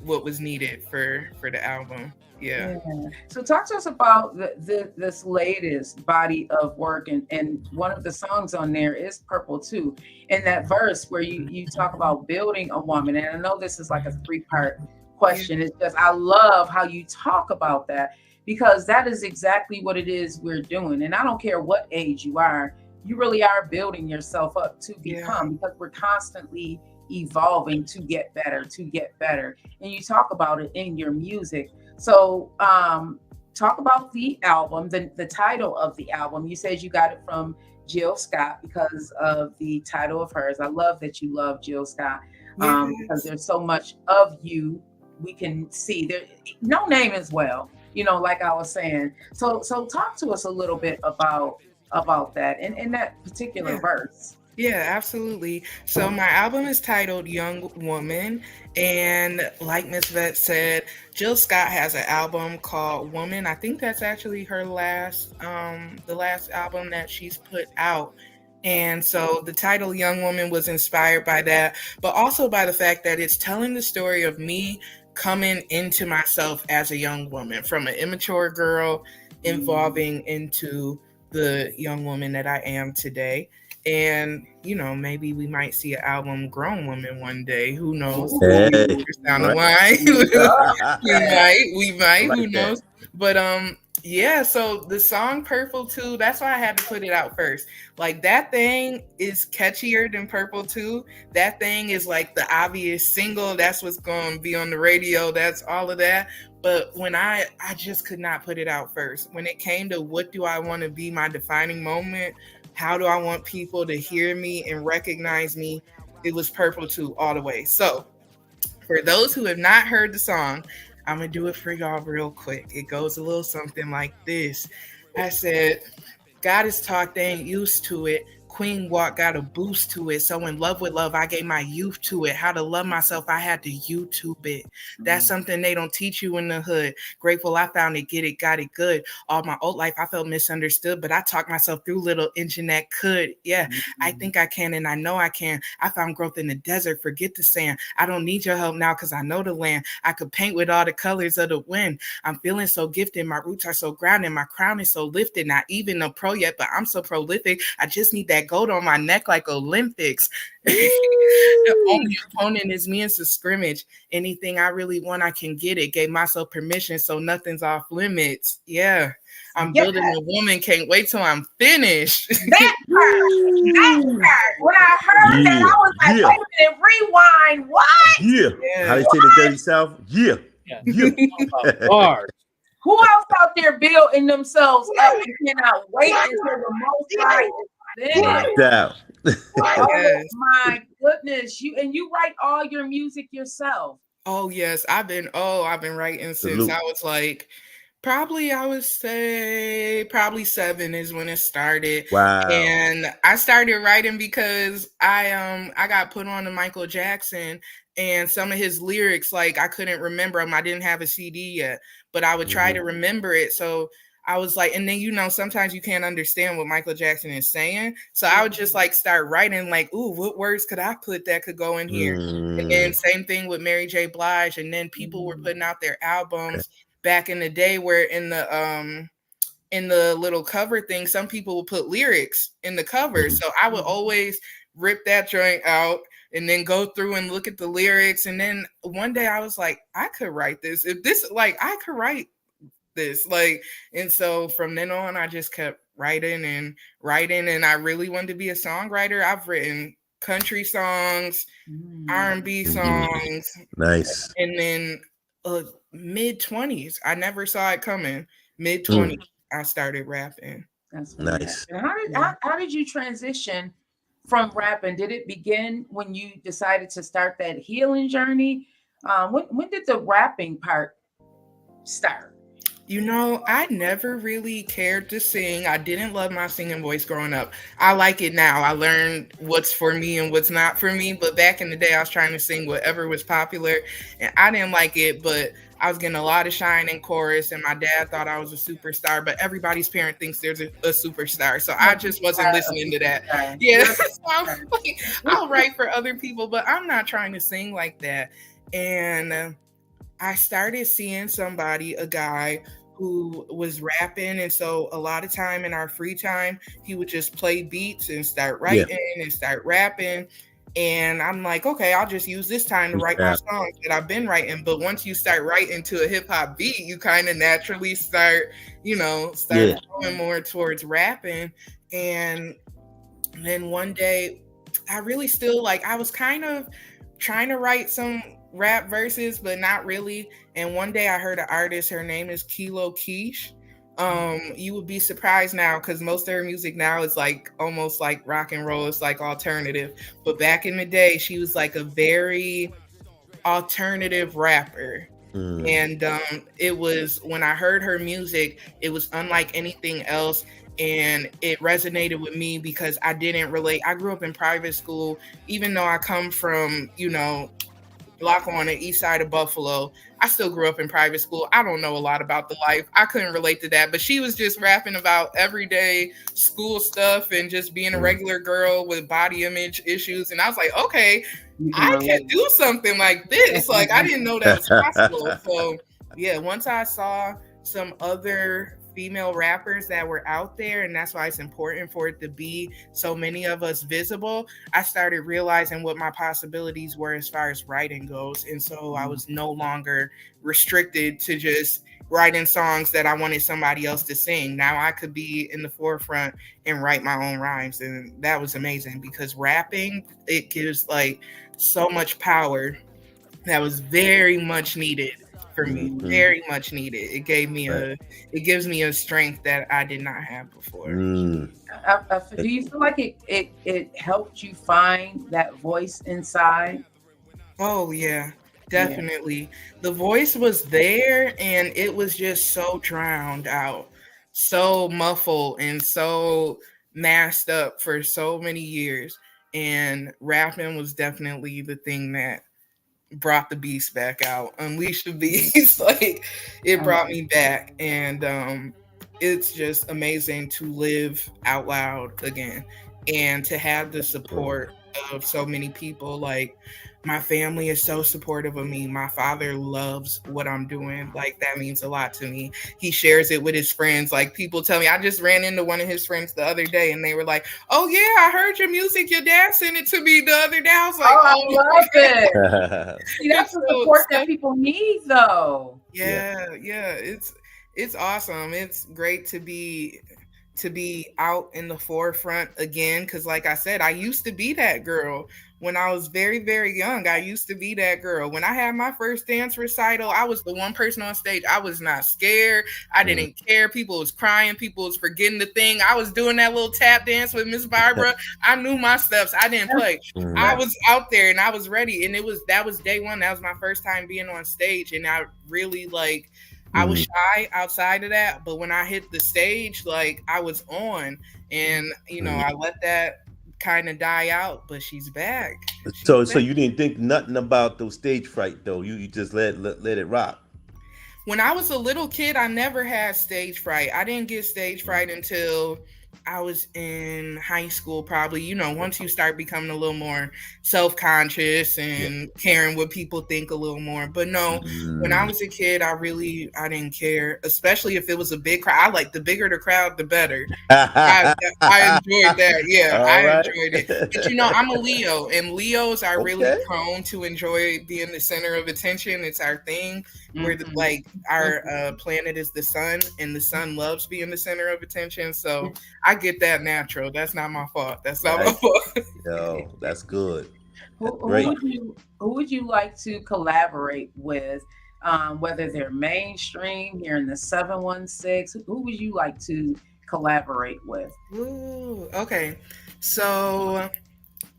what was needed for the album. Yeah. So talk to us about this latest body of work, and one of the songs on there is Purple 2. In that verse where you talk about building a woman, and I know this is like a 3-part question. It's just, I love how you talk about that, because that is exactly what it is we're doing. And I don't care what age you are, you really are building yourself up to become, because we're constantly evolving to get better. And you talk about it in your music. So talk about the album, the title of the album. You said you got it from Jill Scott because of the title of hers. I love that you love Jill Scott, because there's so much of you we can see there. No Name as well, like I was saying. So talk to us a little bit about that and that particular verse. Yeah, absolutely. So my album is titled Young Woman, and like Miss Vette said, Jill Scott has an album called Woman. I think that's actually her the last album that she's put out. And so the title Young Woman was inspired by that, but also by the fact that it's telling the story of me coming into myself as a young woman, from an immature girl evolving into the young woman that I am today. And, maybe we might see an album Grown Woman one day. Who knows? Hey, down the line. we might, like who knows? But so the song Purple 2, that's why I had to put it out first. Like, that thing is catchier than Purple 2. That thing is like the obvious single. That's what's going to be on the radio. That's all of that. But when I just could not put it out first. When it came to what do I want to be my defining moment, how do I want people to hear me and recognize me, it was Purple 2 all the way. So for those who have not heard the song, I'm going to do it for y'all real quick. It goes a little something like this. I said, God is taught, they ain't used to it. Queen walk got a boost to it. So in love with love, I gave my youth to it. How to love myself, I had to YouTube it. That's something they don't teach you in the hood. Grateful I found it, get it, got it good. All my old life, I felt misunderstood, but I talked myself through little engine that could. Yeah, I think I can, and I know I can. I found growth in the desert, forget the sand. I don't need your help now because I know the land. I could paint with all the colors of the wind. I'm feeling so gifted. My roots are so grounded. My crown is so lifted. Not even a pro yet, but I'm so prolific. I just need that gold on my neck like Olympics. The only opponent is me. It's a scrimmage. Anything I really want, I can get it. Gave myself permission, so nothing's off limits. Yeah. I'm building a woman. Can't wait till I'm finished. That part. When I heard that, I was like, wait a minute, rewind. What? Yeah. How they say the Dirty South? Yeah. Bars. Who else out there building themselves up and cannot wait until the most high is finished? Oh my goodness. You write all your music yourself. Oh yes. I've been writing since I was like, I would say probably 7 is when it started. Wow. And I started writing because I got put on to Michael Jackson, and some of his lyrics, like, I couldn't remember them. I didn't have a CD yet, but I would try to remember it. So I was like, and then, sometimes you can't understand what Michael Jackson is saying. So I would just like start writing like, ooh, what words could I put that could go in here? And then same thing with Mary J. Blige. And then people were putting out their albums back in the day where in the little cover thing, some people would put lyrics in the cover. So I would always rip that joint out and then go through and look at the lyrics. And then one day I was like, I could write this. I could write this. And so from then on, I just kept writing, and I really wanted to be a songwriter. I've written country songs, R&B songs. Nice. And then mid-20s, I never saw it coming. Mid-20s, I started rapping. That's nice. How did you transition from rapping? Did it begin when you decided to start that healing journey? When did the rapping part start? You know, I never really cared to sing. I didn't love my singing voice growing up. I like it now. I learned what's for me and what's not for me. But back in the day, I was trying to sing whatever was popular, and I didn't like it. But I was getting a lot of shine in chorus, and my dad thought I was a superstar. But everybody's parent thinks there's a superstar, so I just wasn't listening to that. Yeah, so I'll write for other people, but I'm not trying to sing like that. And I started seeing a guy who was rapping. And so a lot of time in our free time, he would just play beats and start writing and start rapping. And I'm like, okay, I'll just use this time to write my songs that I've been writing. But once you start writing to a hip hop beat, you kind of naturally start going more towards rapping. And then one day I really still I was kind of trying to write some rap verses, but not really. And one day I heard an artist, her name is Kilo Keish. You would be surprised now because most of her music now is almost like rock and roll. It's like alternative. But back in the day, she was like a very alternative rapper. And it was, when I heard her music, it was unlike anything else. And it resonated with me because I didn't relate. I grew up in private school, even though I come from, block on the east side of Buffalo. I still grew up in private school. I don't know a lot about the life. I couldn't relate to that, but she was just rapping about everyday school stuff and just being a regular girl with body image issues. And I was like, okay, I can do something like this. I didn't know that was possible. So yeah, once I saw some other female rappers that were out there, and that's why it's important for it to be so many of us visible, I started realizing what my possibilities were as far as writing goes. And so I was no longer restricted to just writing songs that I wanted somebody else to sing. Now I could be in the forefront and write my own rhymes. And that was amazing because rapping, it gives so much power that was very much needed for me. Very much needed. It gave me it gives me a strength that I did not have before. Do you feel like it helped you find that voice inside? Oh yeah, definitely. The voice was there and it was just so drowned out, so muffled and so masked up for so many years. And rapping was definitely the thing that brought the beast back out, unleashed the beast. It brought me back. And it's just amazing to live out loud again and to have the support of so many people. My family is so supportive of me. My father loves what I'm doing. That means a lot to me. He shares it with his friends. People tell me, I just ran into one of his friends the other day and they were like, oh yeah, I heard your music. Your dad sent it to me the other day. I was like, I love it. See, that's the support that people need though. Yeah. It's awesome. It's great to be out in the forefront again. Because like I said, I used to be that girl. When I was very, very young, I used to be that girl. When I had my first dance recital, I was the one person on stage. I was not scared. I didn't care. People was crying. People was forgetting the thing. I was doing that little tap dance with Miss Barbara. I knew my steps. I didn't play. I was out there and I was ready. And that was day one. That was my first time being on stage. And I really I was shy outside of that. But when I hit the stage, I was on. And, I let that kind of die out, but she's back. So you didn't think nothing about those stage fright though. You just let it rock. When I was a little kid, I never had stage fright. I didn't get stage fright until I was in high school, probably. Once you start becoming a little more self-conscious and caring what people think a little more. But no, when I was a kid, I didn't care, especially if it was a big crowd. The bigger the crowd, the better. I enjoyed that. Yeah, I enjoyed it. But I'm a Leo, and Leos are really prone to enjoy being the center of attention. It's our thing. Where our planet is the sun, and the sun loves being the center of attention. So I get that natural. That's not my fault. That's not my fault. Yo, that's good. Who would you like to collaborate with? Whether they're mainstream here in the 716, who would you like to collaborate with? Ooh, okay. So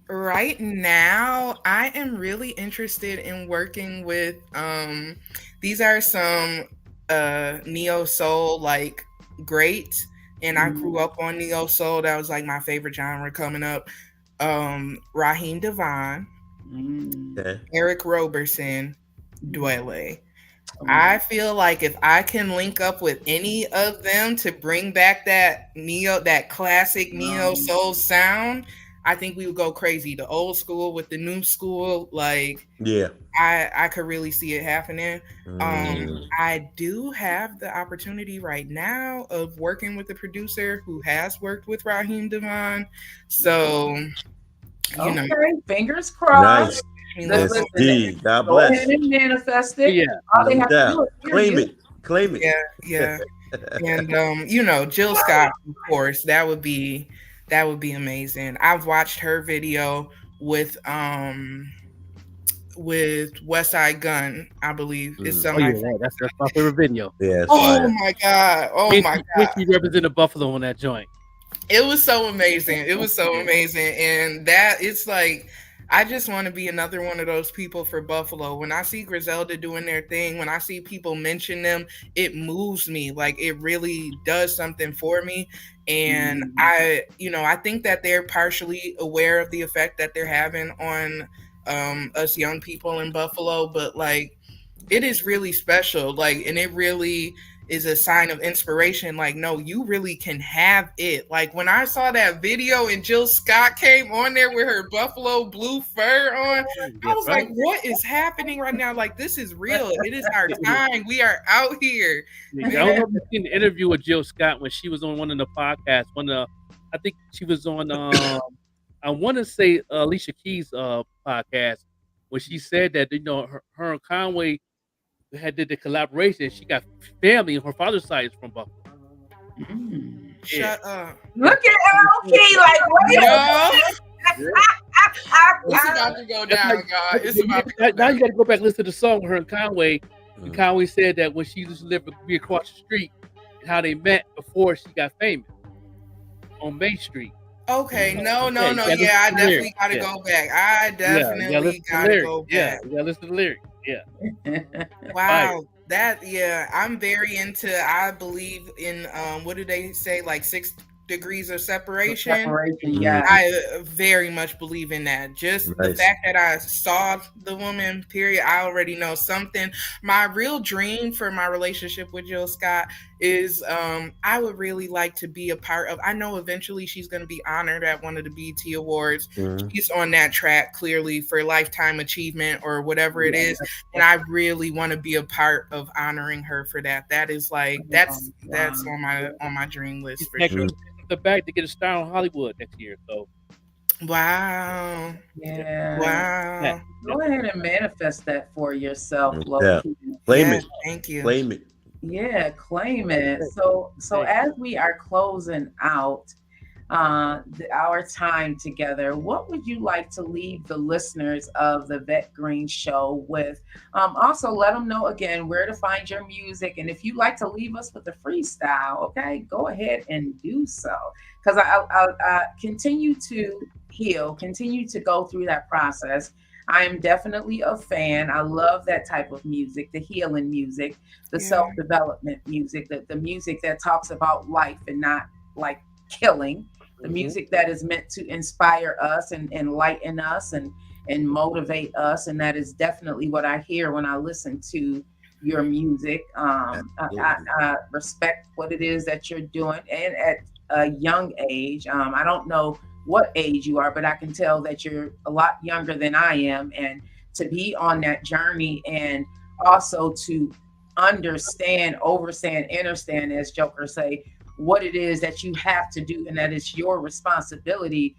right now, I am really interested in working with. These are some neo soul like great, and I grew up on neo soul. That was like my favorite genre coming up. Raheem Devon, Okay. Eric Roberson, Dwele. I feel like if I can link up with any of them to bring back that classic neo soul sound, I think we would go crazy. The old school with the new school, like Yeah. I could really see it happening. Mm. I do have the opportunity right now of working with a producer who has worked with Raheem Devon, so you know, Fingers crossed. Nice. Let's Yes, indeed. God Go bless. ahead and manifest it. Yeah. All they No have to doubt. do is hear Claim you. it. Claim it. yeah. And you know, Jill Scott, of course, that would be amazing. I've watched her video with West Side Gun, I believe. It's Oh yeah, that's my favorite video. Yeah. Oh my god. Oh my god. She represented Buffalo on that joint. It was so amazing. It was so amazing. And that it's like I just want to be another one of those people for Buffalo. When I see Griselda doing their thing, when I see people mention them, it moves me. Like it really does something for me. And I think that they're partially aware of the effect that they're having on us young people in Buffalo, but like it is really special. Like, and it really is a sign of inspiration. Like, no, you really can have it. Like when I saw that video and Jill Scott came on there with her buffalo blue fur on, I was like, what is happening right now? Like, this is real. It is our time. We are out here. I don't know if you've seen the interview with Jill Scott when she was on one of the podcasts. I think she was on I want to say Alicia Keys' podcast, where she said that her and Conway did the collaboration. She got family, and her father's side is from Buffalo. Shut up. Look at LK, like, wait a minute. It's about to go down, God. It's about to go Now down. you got to go back and listen to the song with her and Conway. And Conway said that when she used to live across the street, and how they met before she got famous on Main Street. Okay, no. Yeah, I definitely got to go back. I definitely got to go back. Yeah, you got to listen to the lyrics. Yeah. Wow. I'm very into, I believe in, what do they say? Like 6 degrees of separation. Yeah. I very much believe in that. Just the fact that I saw the woman, period, I already know something. My real dream for my relationship with Jill Scott is I would really like to be a part of, I know eventually she's going to be honored at one of the BET Awards. She's on that track clearly for lifetime achievement or whatever it is. And I really want to be a part of honoring her for that. That is like, that's on my dream list for sure. The back to get a star in Hollywood next year. So wow. Yeah. Wow. Go ahead and manifest that for yourself, Loki. Claim it. Thank you. Claim it. Yeah, claim it. So as we are closing out our time together, what would you like to leave the listeners of the Vette Green Show with? Also, let them know again where to find your music, and if you'd like to leave us with a freestyle, okay, go ahead and do so. Because I continue to heal, continue to go through that process. I am definitely a fan. I love that type of music, the healing music, the self-development music, the music that talks about life and not like killing. The music that is meant to inspire us and enlighten us and motivate us. And that is definitely what I hear when I listen to your music. I respect what it is that you're doing. And at a young age, I don't know what age you are, but I can tell that you're a lot younger than I am. And to be on that journey and also to understand, overstand, understand, as jokers say, what it is that you have to do and that is your responsibility,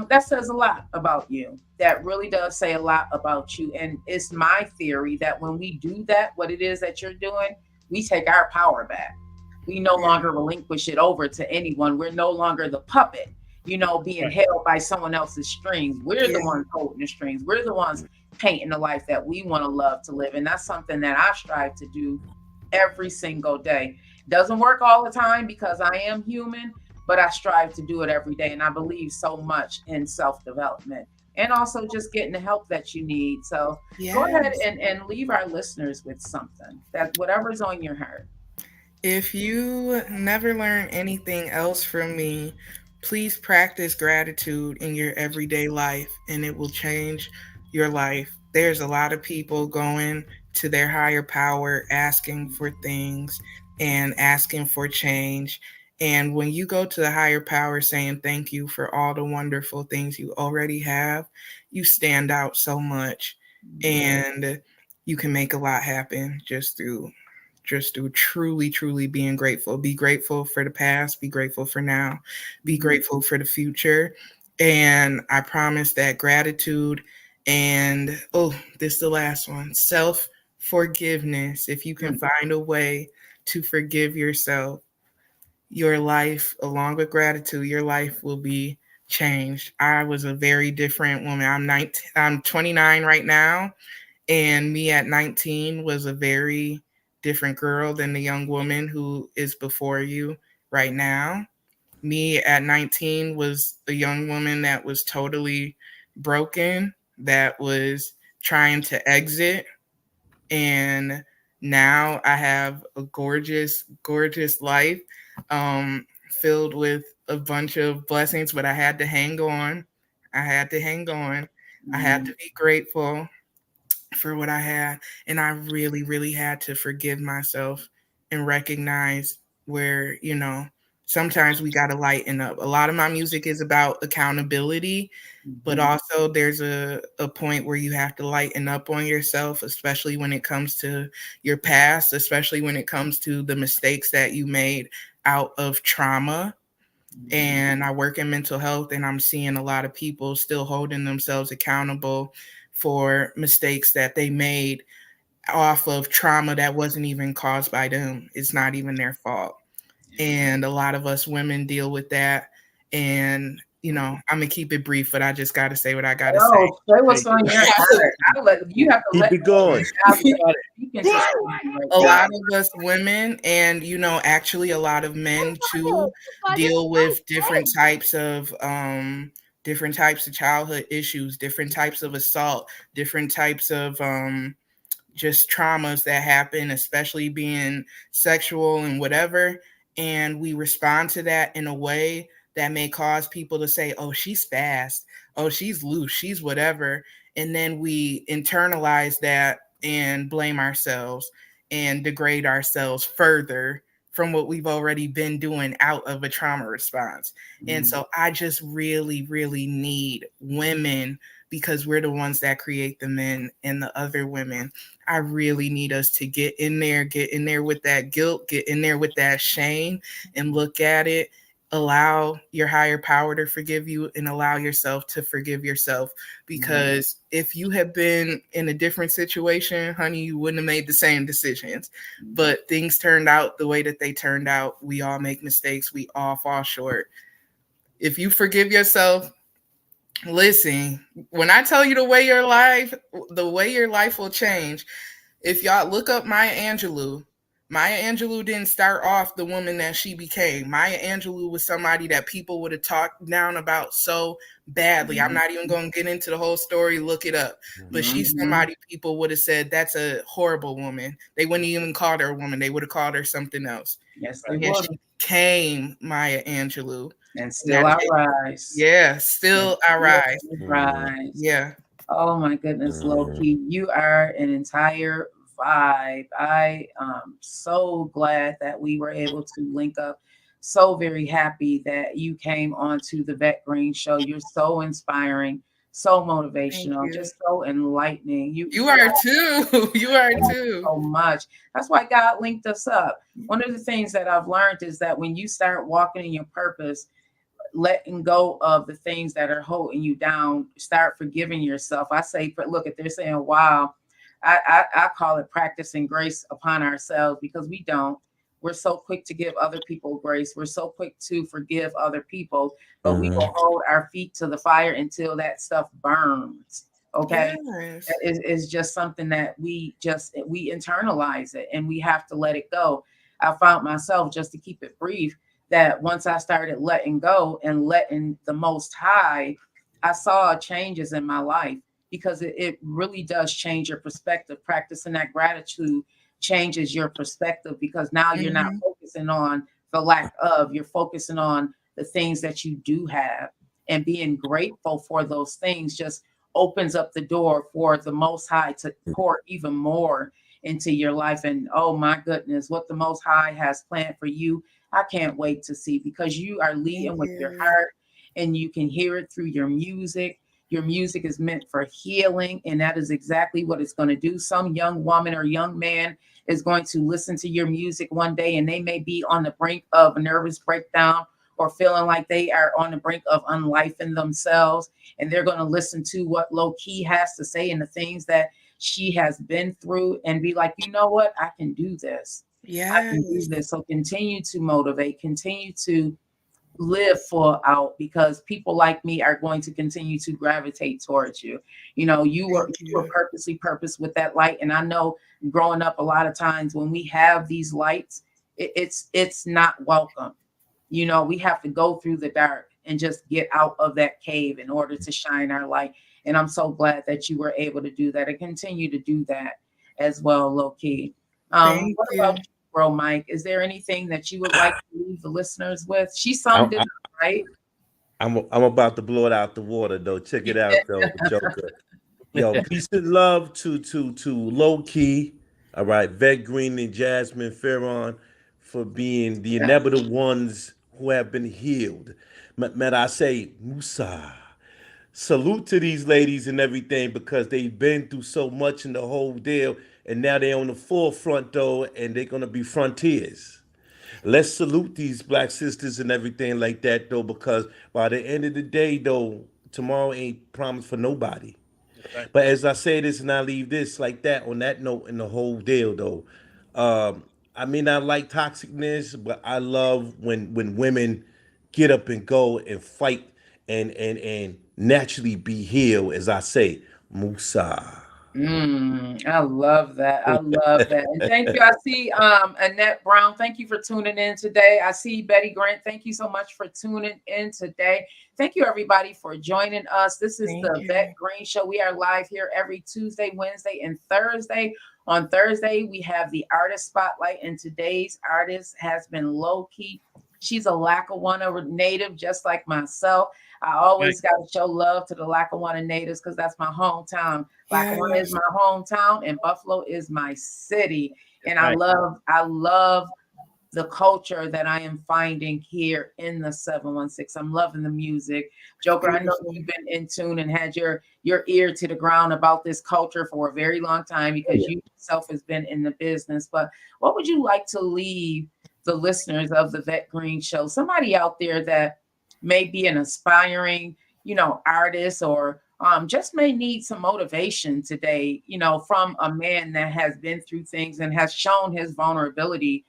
that says a lot about you. That really does say a lot about you. And it's my theory that when we do that, what it is that you're doing, we take our power back. We no longer relinquish it over to anyone. We're no longer the puppet, being held by someone else's strings. We're the ones holding the strings. We're the ones painting the life that we want to love to live. And that's something that I strive to do every single day. Doesn't work all the time because I am human, but I strive to do it every day. And I believe so much in self-development. and also just getting the help that you need. So go ahead Yes. and leave our listeners with something, that whatever's on your heart. If you never learn anything else from me, please practice gratitude in your everyday life and it will change your life. There's a lot of people going to their higher power asking for things and asking for change. And when you go to the higher power saying thank you for all the wonderful things you already have, you stand out so much and you can make a lot happen just through truly being grateful. Be grateful for the past, be grateful for now, be grateful for the future. And I promise that gratitude and this is the last one, self forgiveness. If you can find a way to forgive yourself, your life, along with gratitude, your life will be changed. I was a very different woman. I'm 29 right now, and me at 19 was a very different girl than the young woman who is before you right now. Me at 19 was a young woman that was totally broken, that was trying to exit. And now I have a gorgeous life, filled with a bunch of blessings, but I had to hang on. I had to hang on. I had to be grateful for what I had. And I really had to forgive myself and recognize where, sometimes we got to lighten up. A lot of my music is about accountability, but also there's a point where you have to lighten up on yourself, especially when it comes to your past, especially when it comes to the mistakes that you made out of trauma. And I work in mental health, and I'm seeing a lot of people still holding themselves accountable for mistakes that they made off of trauma that wasn't even caused by them. It's not even their fault. And a lot of us women deal with that. And, I'm going to keep it brief, but I just got to say what I got to say. Oh, say what's on your heart. You have to Keep let it going. You can just A lot of us women and, actually a lot of men too deal with different types of childhood issues, different types of assault, different types of just traumas that happen, especially being sexual and whatever. And we respond to that in a way that may cause people to say, oh, she's fast. Oh, she's loose. She's whatever. And then we internalize that and blame ourselves and degrade ourselves further from what we've already been doing out of a trauma response. And so I just really need women, because we're the ones that create the men and the other women. I really need us to get in there with that guilt, get in there with that shame and look at it. Allow your higher power to forgive you and allow yourself to forgive yourself. Because if you had been in a different situation, honey, you wouldn't have made the same decisions. But things turned out the way that they turned out. We all make mistakes. We all fall short. If you forgive yourself, listen, when I tell you the way your life will change. If y'all look up Maya Angelou didn't start off the woman that she became. Maya Angelou was somebody that people would have talked down about so badly. I'm not even going to get into the whole story. Look it up. But she's somebody people would have said, that's a horrible woman. They wouldn't even call her a woman. They would have called her something else. Yes, they And would. she became Maya Angelou. And still I rise. Yeah, still I rise. Rise. Yeah. Oh my goodness, Loki, you are an entire vibe. I am so glad that we were able to link up. So very happy that you came onto the Vette Green Show. You're so inspiring, so motivational, just so enlightening. You are too. You are too. So much. That's why God linked us up. One of the things that I've learned is that when you start walking in your purpose, letting go of the things that are holding you down, start forgiving yourself. I say, look, if they're saying, wow, I call it practicing grace upon ourselves, because we don't. We're so quick to give other people grace. We're so quick to forgive other people, but we will hold our feet to the fire until that stuff burns. Okay. Yes. It's just something that we internalize it, and we have to let it go. I found myself, just to keep it brief, that once I started letting go and letting the Most High I saw changes in my life because it really does change your perspective. Practicing that gratitude changes your perspective because now you're not Mhm. focusing on the lack of, you're focusing on the things that you do have, and being grateful for those things just opens up the door for the Most High to pour even more into your life. And oh my goodness, what the Most High has planned for you, I can't wait to see, because you are Thank leading with your you. heart and you can hear it through your music. Your music is meant for healing, and that is exactly what it's going to do. Some young woman or young man is going to listen to your music one day, and they may be on the brink of a nervous breakdown or feeling like they are on the brink of unlifing themselves. And they're going to listen to what Low Key has to say and the things that she has been through and be like, you know what? I can do this. I can do Yes. this. So continue to motivate, continue to live full out, because people like me are going to continue to gravitate towards you. You know, Thank you were you. purposely purposed with that light. And I know growing up, a lot of times when we have these lights, it's not welcome. You know, we have to go through the dark and just get out of that cave in order to shine our light. And I'm so glad that you were able to do that and continue to do that as well, Low Key. Thank What you. about you, bro, Mike? Is there anything that you would like to leave the listeners with? She I, summed it I, up, right? I'm about to blow it out the water though. Check it out though, Joker. Yo, peace and love to Low Key. All right, Vette Green and Jasmine Farron for being the Yeah. inevitable ones who have been healed. May I say Musa? Salute to these ladies and everything because they've been through so much in the whole deal, and now they're on the forefront though, and they're gonna be frontiers. Let's salute these black sisters and everything like that though, because by the end of the day though, tomorrow ain't promised for nobody. Right. But as I say this and I leave this like that on that note in the whole deal though, I may not like toxicness, but I love when women get up and go and fight and naturally be healed, as I say, Musa. I love that. I love that. And thank you. I see Annette Brown. Thank you for tuning in today. I see Betty Grant. Thank you so much for tuning in today. Thank you everybody for joining us. This is Thank the you. Vette Green Show. We are live here every Tuesday, Wednesday, and Thursday. On Thursday, we have the artist spotlight, and today's artist has been Low Key. She's a Lackawanna native, just like myself. I Right. always got to show love to the Lackawanna natives because that's my hometown. Lackawanna is Yes. my hometown and Buffalo is my city. That's And right. I love the culture that I am finding here in the 716. I'm loving the music. Joker, I know Beautiful. you've been in tune and had your ear to the ground about this culture for a very long time because you yourself has been in the business. But what would you like to leave the listeners of the Vette Green Show? Somebody out there that may be an aspiring, artist, or just may need some motivation today, from a man that has been through things and has shown his vulnerability,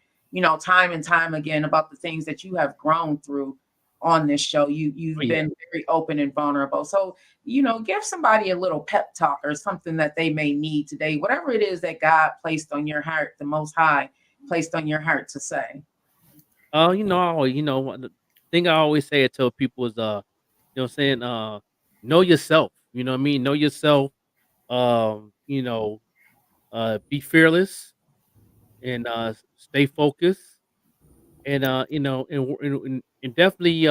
time and time again about the things that you have grown through on this show. Oh You've yeah. been very open and vulnerable. So, give somebody a little pep talk or something that they may need today, whatever it is that God placed on your heart, the Most High placed on your heart to say. The thing I always say it to people is you know what I'm saying, know yourself. You know what I mean? Know yourself. Um, you know, be fearless and stay focused and and definitely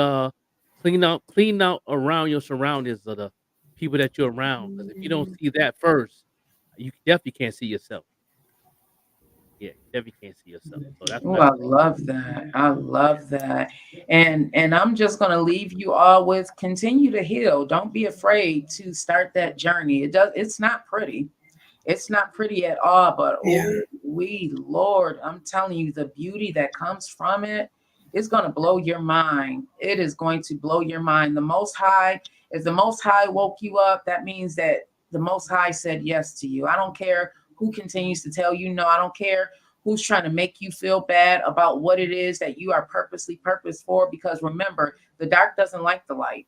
clean out around your surroundings of the people that you're around. Because if you don't see that first, you definitely can't see yourself. Yeah, you definitely can't see yourself. So that's Oh, what I I say. love that. I love that. And I'm just going to leave you all with continue to heal. Don't be afraid to start that journey. It's not pretty. It's not pretty at all, but Yeah. oh, Lord, I'm telling you, the beauty that comes from it is going to blow your mind. It is going to blow your mind. The Most High, if the Most High woke you up, that means that the Most High said yes to you. I don't care who continues to tell you no. I don't care who's trying to make you feel bad about what it is that you are purposely purposed for, because remember, the dark doesn't like the light.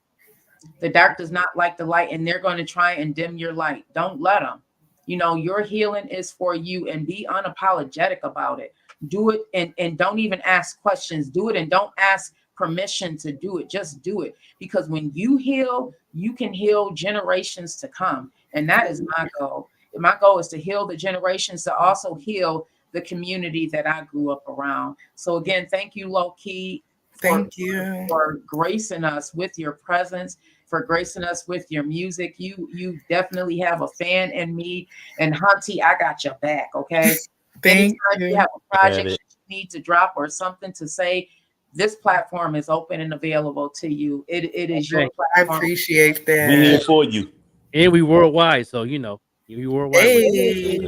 The dark does not like the light, and they're going to try and dim your light. Don't let them. Your healing is for you, and be unapologetic about it. Do it and don't even ask questions. Do it and don't ask permission to do it. Just do it. Because when you heal, you can heal generations to come. And that is my goal. My goal is to heal the generations, to also heal the community that I grew up around. So again, thank you, Low Key. Thank you for gracing us with your presence, for gracing us with your music. You definitely have a fan in me. And Hunty, I got your back, okay? Thank Anytime you have a project that you need to drop or something to say, this platform is open and available to you. It is your platform. I appreciate that. We're here for you. And we worldwide, so you know, we worldwide. Hey,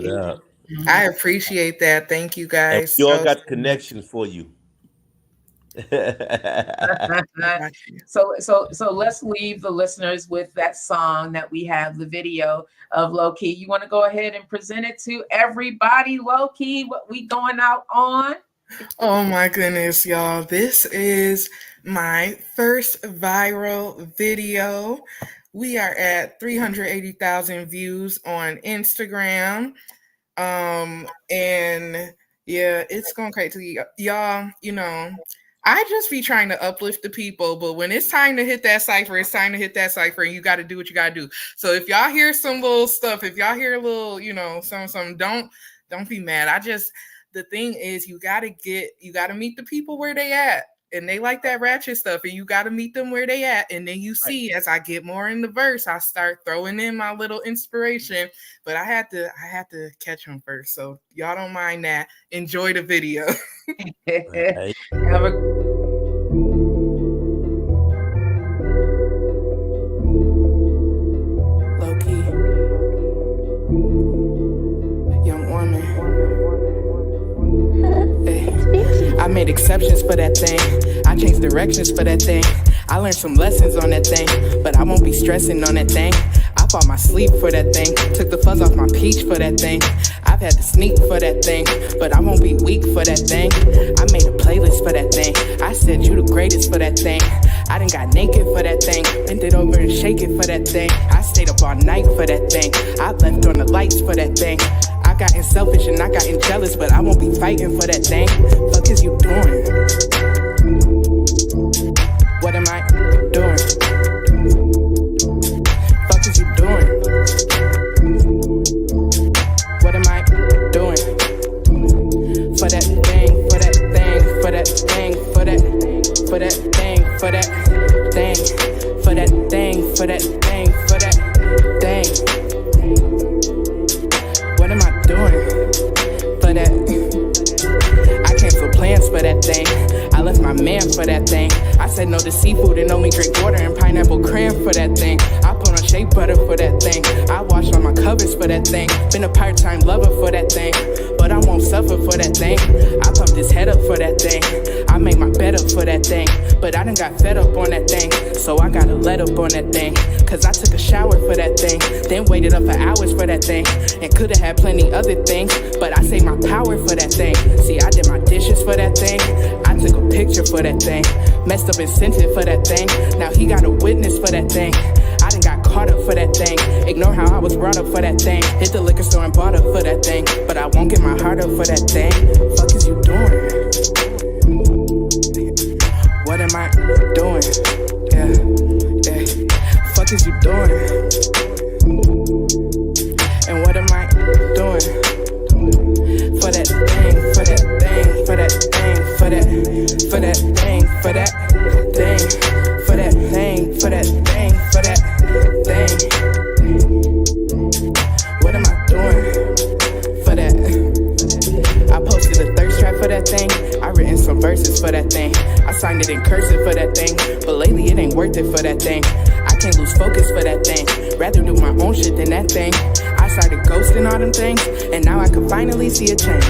I appreciate that. Thank you guys. You all got connections for you. So let's leave the listeners with that song that we have, the video of Low Key. You want to go ahead and present it to everybody, Low Key, what we going out on? Oh my goodness, y'all. This is my first viral video. We are at 380,000 views on Instagram. And yeah, it's going crazy. Y'all, you know, I just be trying to uplift the people, but when it's time to hit that cipher, it's time to hit that cipher, and you got to do what you got to do. So if y'all hear some little stuff, if y'all hear a little, you know, some don't be mad. The thing is, you got to meet the people where they at. And they like that ratchet stuff, and you got to meet them where they at. And then you see, as I get more in the verse, I start throwing in my little inspiration. But I had to catch them first. So y'all don't mind that. Enjoy the video. Low key, young woman. I made exceptions for that thing. I changed directions for that thing. I learned some lessons on that thing, but I won't be stressing on that thing. I fought my sleep for that thing. Took the fuzz off my peach for that thing. I've had to sneak for that thing, but I won't be weak for that thing. I made a playlist for that thing. I said you the greatest for that thing. I done got naked for that thing. Bent it over and shake it for that thing. I stayed up all night for that thing. I left on the lights for that thing. I gotten selfish and I gotten jealous, but I won't be fighting for that thing. Fuck is you doing? What am I doing? Fuck is you doing? What am I doing? For that thing, for that thing, for that thing, for that thing, for that thing, for that thing, for that thing, for that thing, for that thing. What am I doing for that? I canceled plans for that thing. I left my man for that thing. I said no to seafood and only drink water and pineapple cran for that thing. I put on shea butter for that thing. I washed all my covers for that thing. Been a part-time lover for that thing, but I won't suffer for that thing. I pumped his head up for that thing. I made my bed up for that thing, but I done got fed up on that thing. So I gotta let up on that thing, cause I took a shower for that thing, then waited up for hours for that thing, and could've had plenty other things, but I saved my power for that thing. See, I did my dishes for that thing. I took a picture for that thing. Messed up and sent it for that thing. Now he got a witness for that thing. I done got caught up for that thing. Ignore how I was brought up for that thing. Hit the liquor store and bought up for that thing, but I won't get my heart up for that thing. Fuck is you doing? What am I doing? Yeah. Fuck is you doing? And what am I doing? For that thing, for that thing, for that thing, for that, for that thing, for that thing, for that thing, for that thing, for that thing. What am I doing for that? I posted a thirst trap for that thing. I written some verses for that thing. I signed it in cursive for that thing, but lately it ain't worth it for that thing. I can't lose focus for that thing. Rather do my own shit than that thing. I started ghosting all them things, and now I can finally see a change.